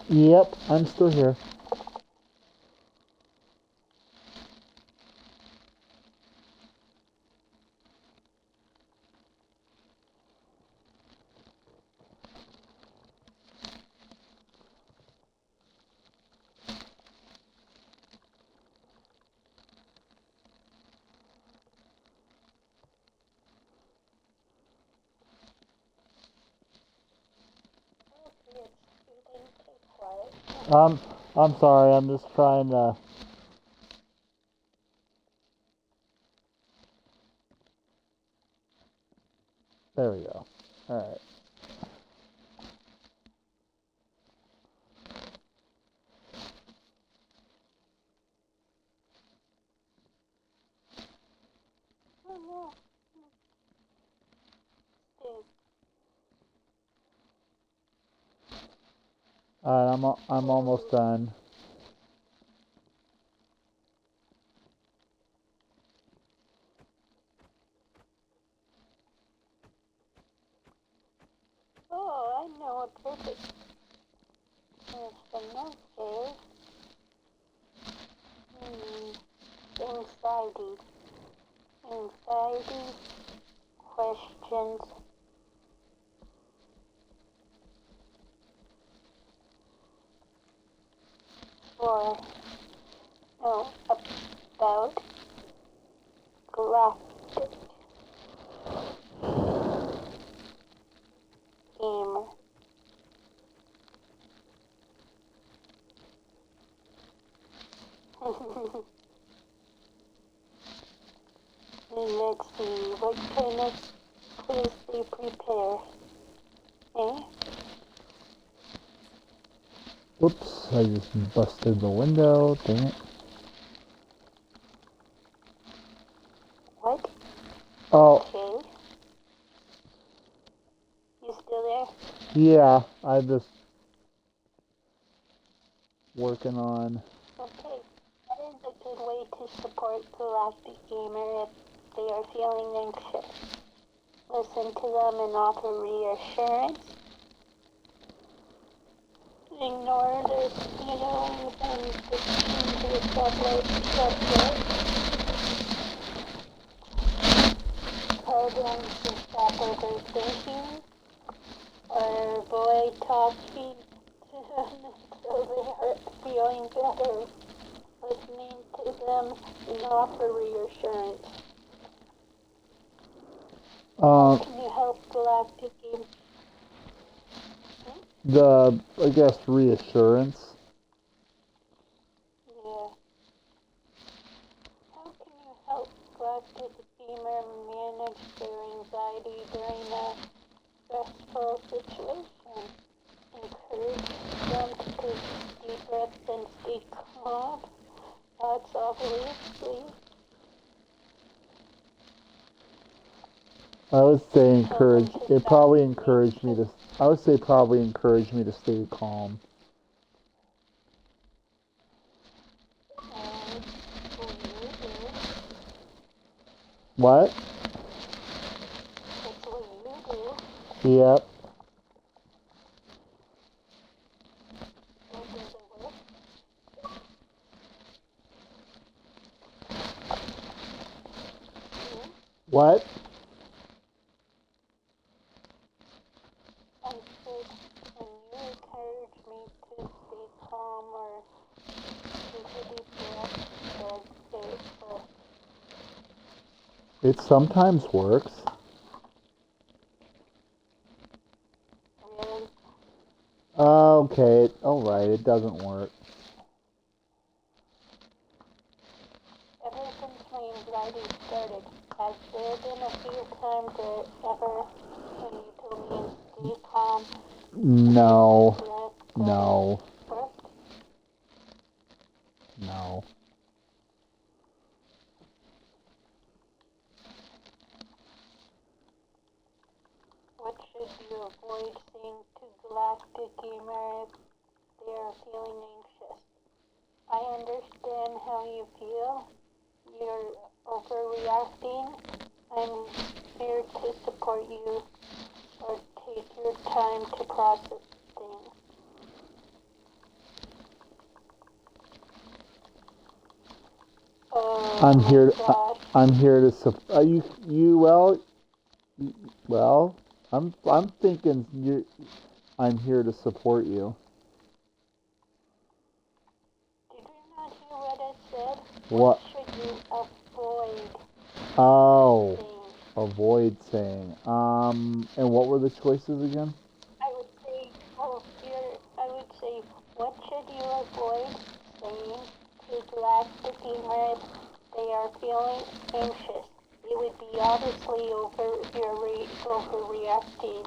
Speaker 1: Yep, I'm still here. I'm sorry, I'm just trying to... There we go. Alright. Alright, I'm almost done.
Speaker 2: Oh, I know a perfect. There's some notes there. Anxiety, questions. About galactic gamer. Let's see, what kind of quiz they prepare? Eh?
Speaker 1: Whoops, I just busted the window, dang it.
Speaker 2: What?
Speaker 1: Oh.
Speaker 2: Okay. You still there?
Speaker 1: Yeah, I'm just working on...
Speaker 2: Okay. That is a good way to support Galactic Gamer if they are feeling anxious. Listen to them and offer reassurance. Ignore their feelings and just choose yourself like subject. Tell them to stop overthinking or avoid talking to them until they are feeling better. Listening to them and offer reassurance.
Speaker 1: Uh,
Speaker 2: Can you help Galactic Game?
Speaker 1: I guess, reassurance.
Speaker 2: Yeah. How can you help Galactic Gamer manage their anxiety during a stressful situation? Encourage them to take deep breaths and stay calm. That's obviously.
Speaker 1: I would say encourage.
Speaker 2: Tell them to
Speaker 1: It probably
Speaker 2: stop
Speaker 1: encouraged me to. I would say probably encourage me to stay calm. What?
Speaker 2: That's what you do.
Speaker 1: Yep.
Speaker 2: That doesn't work.
Speaker 1: What?
Speaker 2: I said, when you encourage me to stay calm or take a deep breath or stay full.
Speaker 1: It sometimes works.
Speaker 2: Really?
Speaker 1: Okay. Alright, it doesn't work.
Speaker 2: Ever since my anxiety started, has there been a few times ever when you told me to stay calm?
Speaker 1: No.
Speaker 2: Breath,
Speaker 1: No.
Speaker 2: worked?
Speaker 1: No.
Speaker 2: What should you avoid saying to Galactic Gamer if they are feeling anxious? I understand how you feel. You're overreacting. I'm here to support you, or take your time to process things. Oh
Speaker 1: I'm here.
Speaker 2: my gosh.
Speaker 1: I'm here to support you. Well. I'm thinking you. I'm here to support you.
Speaker 2: Did you not hear what I said?
Speaker 1: What?
Speaker 2: Should you avoid
Speaker 1: Oh.
Speaker 2: saying?
Speaker 1: Avoid saying. And what were the choices again?
Speaker 2: I would say, what should you avoid saying to Galactic Gamer if they are feeling anxious? It would be obviously overreacting.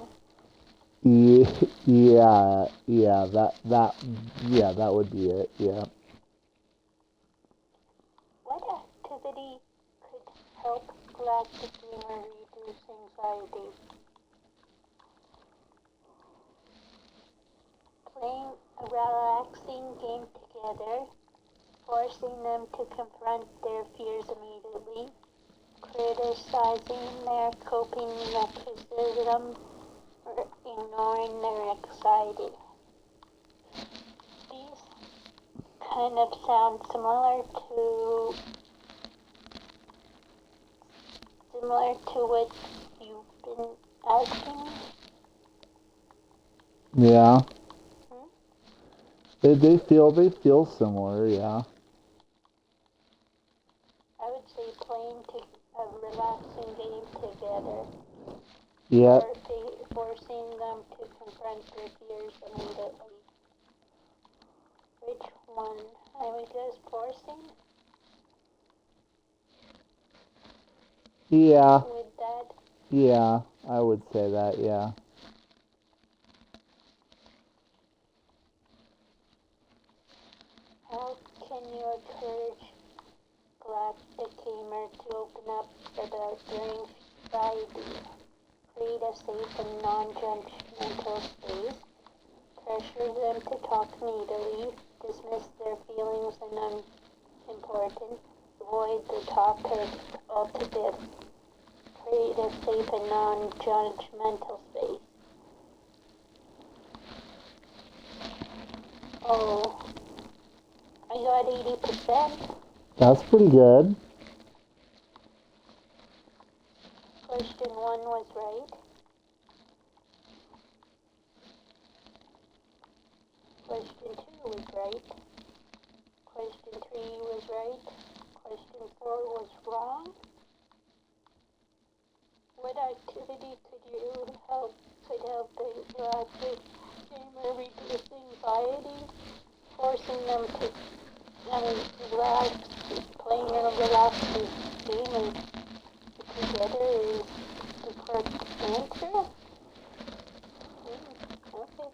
Speaker 1: Yeah, that would be it, yeah.
Speaker 2: What activity could help Galactic Gamer reduce anxiety? Playing a relaxing game together, forcing them to confront their fears immediately, criticizing their coping mechanism, or ignoring their anxiety. These kind of sound similar to what you've been asking me.
Speaker 1: Yeah. They feel similar, yeah.
Speaker 2: I would say playing a relaxing game together.
Speaker 1: Yep.
Speaker 2: Or forcing them to confront their fears immediately. Which one? I would guess forcing.
Speaker 1: Yeah.
Speaker 2: Would that?
Speaker 1: Yeah, I would say that, yeah.
Speaker 2: How can you encourage Galactic Gamer to open up about their anxiety? Create a safe and non-judgmental space. Pressure them to talk immediately. Dismiss their feelings and unimportant. Avoid the topic altogether. Create a safe and non-judgmental space. Oh, I got 80%.
Speaker 1: That's pretty good.
Speaker 2: Question 1 was right. Question 2 was right. Question 3 was right. Question 4 was wrong. what activity could help the interactive gamer reduce anxiety, forcing them to relax, playing in a relaxing game and together is the correct answer? Okay.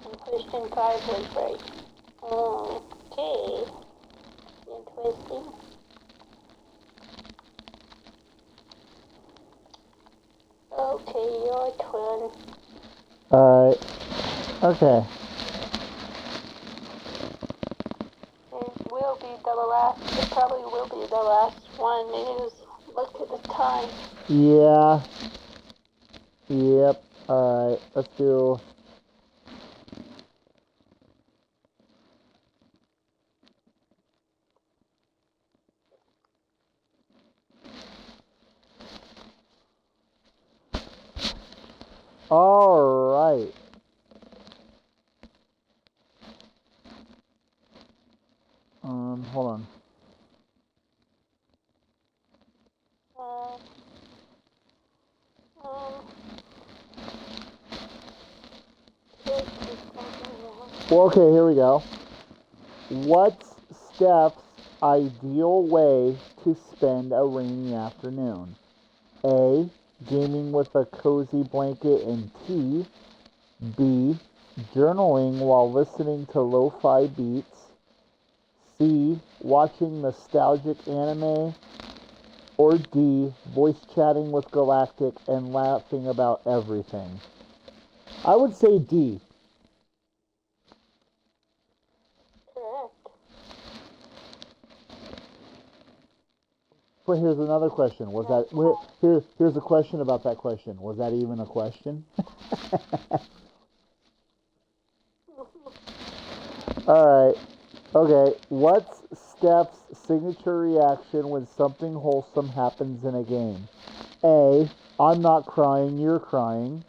Speaker 2: And question 5 was right. Okay. Interesting. Okay, your turn.
Speaker 1: Alright. Okay.
Speaker 2: It probably will be the last one. Is look at the time.
Speaker 1: Yeah. Yep. Alright. Let's do. Alright. Hold on. Well, okay, here we go. What's Steph's ideal way to spend a rainy afternoon? A. Gaming with a cozy blanket and tea. B. Journaling while listening to lo-fi beats. C. Watching nostalgic anime. Or D. Voice chatting with Galactic and laughing about everything. I would say D.
Speaker 2: Correct.
Speaker 1: But here's another question. Here's a question about that question. Was that even a question? Alright. Okay. What's Steph's signature reaction when something wholesome happens in a game? A. I'm not crying, you're crying.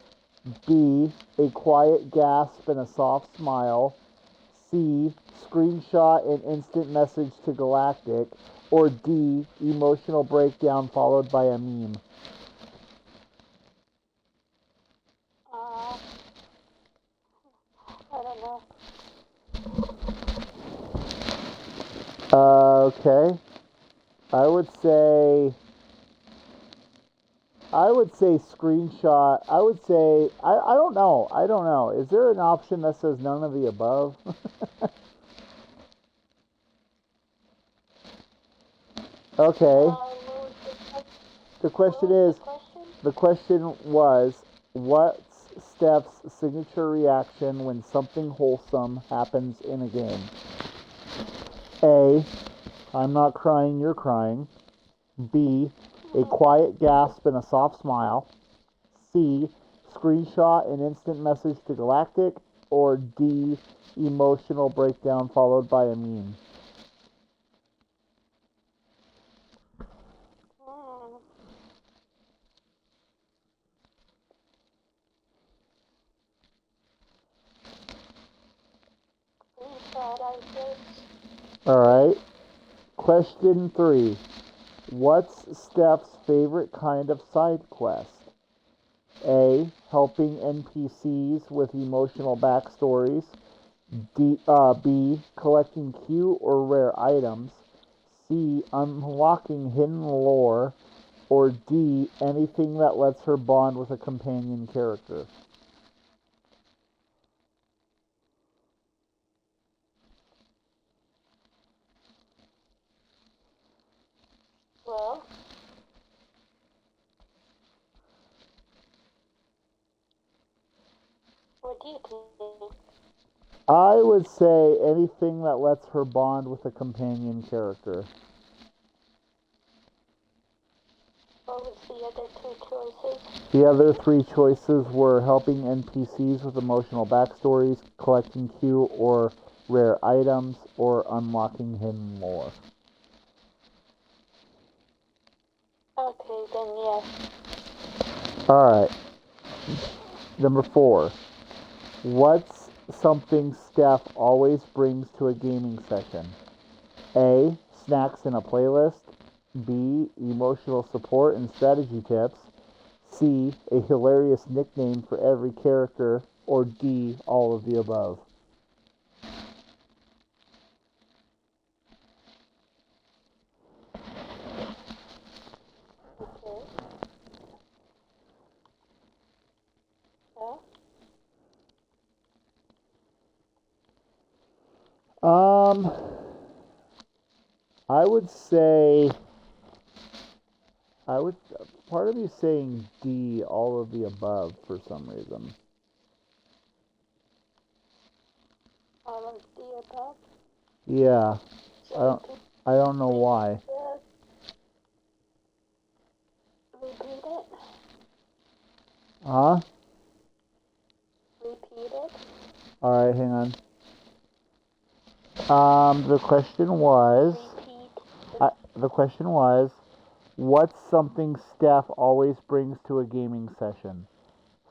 Speaker 1: B. A quiet gasp and a soft smile. C. Screenshot and instant message to Galactic. Or D. Emotional breakdown followed by a meme.
Speaker 2: I don't know.
Speaker 1: Okay. I would say screenshot. I would say I don't know. I don't know. Is there an option that says none of the above? Okay. The question was, what's Steph's signature reaction when something wholesome happens in a game? A. I'm not crying, you're crying. B. A quiet gasp and a soft smile. C. Screenshot and instant message to Galactic. Or D. Emotional breakdown followed by a meme. Alright. Question 3. What's Steph's favorite kind of side quest? A. Helping NPCs with emotional backstories. B. Collecting cute or rare items. C. Unlocking hidden lore. Or D. Anything that lets her bond with a companion character.
Speaker 2: Well, what do you think?
Speaker 1: I would say anything that lets her bond with a companion character.
Speaker 2: What was the other 2 choices?
Speaker 1: The other 3 choices were helping NPCs with emotional backstories, collecting cute or rare items, or unlocking hidden lore.
Speaker 2: Okay, then yes.
Speaker 1: Alright. Number 4. What's something Steph always brings to a gaming session? A. Snacks in a playlist. B. Emotional support and strategy tips. C, a hilarious nickname for every character, or D, all of the above?
Speaker 2: Okay.
Speaker 1: Um, I would say, part of me saying D, all of the above for some reason.
Speaker 2: All of the above.
Speaker 1: Yeah,
Speaker 2: So
Speaker 1: I don't know why.
Speaker 2: repeat it.
Speaker 1: Huh?
Speaker 2: Repeat it.
Speaker 1: Alright, hang on. The question was, what's something Steph always brings to a gaming session?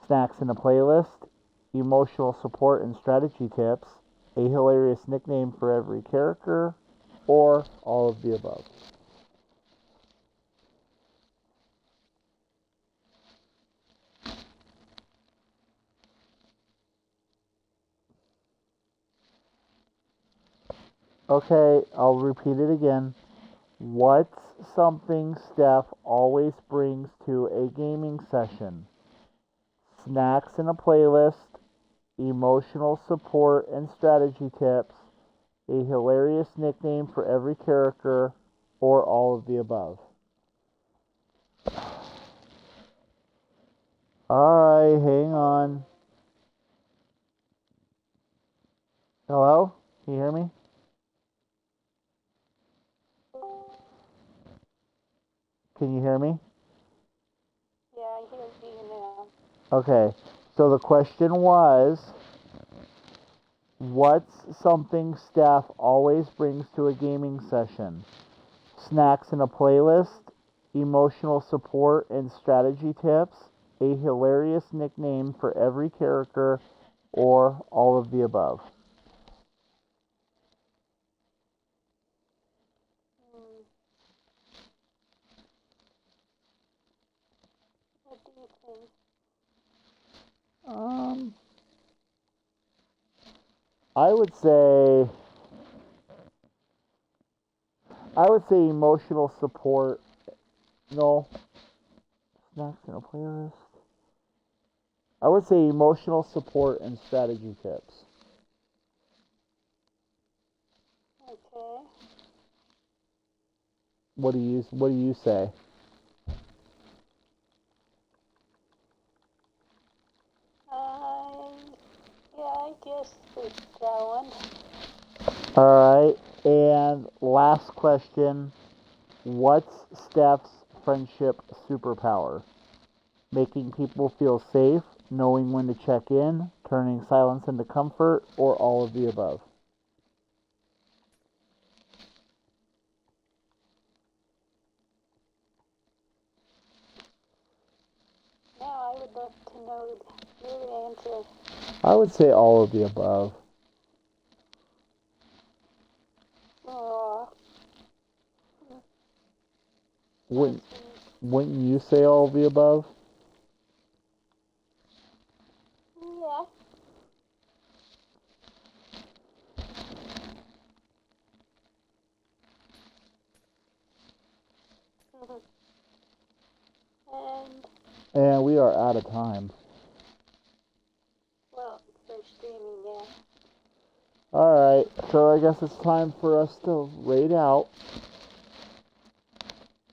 Speaker 1: Snacks in a playlist, emotional support and strategy tips, a hilarious nickname for every character, or all of the above? Okay, I'll repeat it again. What's something Steph always brings to a gaming session? Snacks in a playlist, emotional support and strategy tips, a hilarious nickname for every character, or all of the above? Alright, hang on. Hello? Can you hear me? Can you hear me?
Speaker 2: Yeah, I hear you now.
Speaker 1: Okay, so the question was, what's something Steph always brings to a gaming session? Snacks in a playlist, emotional support and strategy tips, a hilarious nickname for every character, or all of the above?
Speaker 2: What do you think?
Speaker 1: Um, I would say emotional support. No, snacks in a playlist. I would say emotional support and strategy tips.
Speaker 2: Okay.
Speaker 1: What do you say?
Speaker 2: I guess it's that one.
Speaker 1: All right, and last question. What's Steph's friendship superpower? Making people feel safe, knowing when to check in, turning silence into comfort, or all of the above?
Speaker 2: Now I would love to know your answer.
Speaker 1: I would say all of the above.
Speaker 2: Aw.
Speaker 1: Wouldn't you say all of the above?
Speaker 2: Yeah.
Speaker 1: And we are out of time.
Speaker 2: Well, for streaming, yeah.
Speaker 1: Alright, so I guess it's time for us to raid out.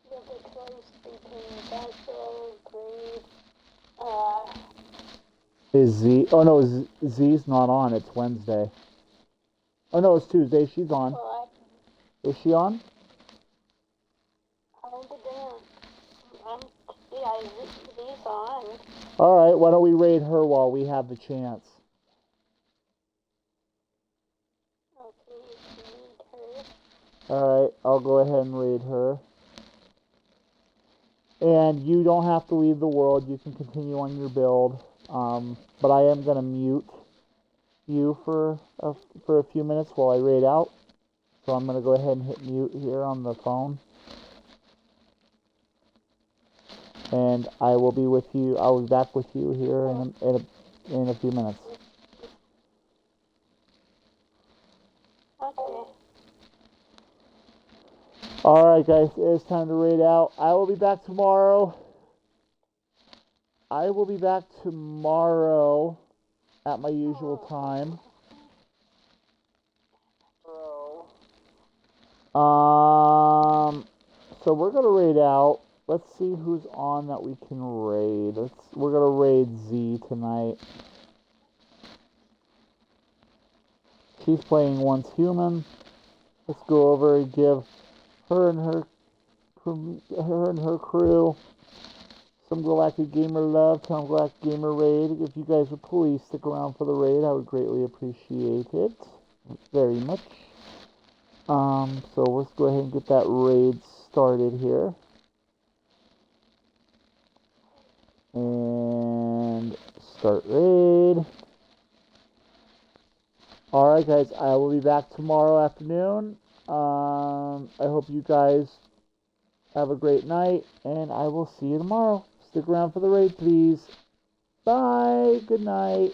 Speaker 2: You'll be close between Vessel, Grade,
Speaker 1: Is Z... Oh no, Z's not on. It's Wednesday. Oh no, it's Tuesday. She's on.
Speaker 2: well,
Speaker 1: Is she on?
Speaker 2: yeah, he's on.
Speaker 1: Alright, why don't we raid her while we have the chance?
Speaker 2: Okay, you need her.
Speaker 1: Alright, I'll go ahead and raid her. And you don't have to leave the world. You can continue on your build. But I am going to mute you for a few minutes while I raid out. So I'm going to go ahead and hit mute here on the phone. and I will be with you. I'll be back with you here in a few minutes.
Speaker 2: Okay.
Speaker 1: Alright guys, it's time to raid out. I will be back tomorrow. At my usual time. So we're gonna raid out. Let's see who's on that we can raid. We're gonna raid Z tonight. She's playing Once Human. Let's go over and give her and her crew some Galactic Gamer love. Tom Galactic Gamer raid. If you guys would please stick around for the raid, I would greatly appreciate it very much. So let's go ahead and get that raid started here. And start raid. Alright guys, I will be back tomorrow afternoon. I hope you guys have a great night, and I will see you tomorrow. Stick around for the raid, please. Bye. Good night.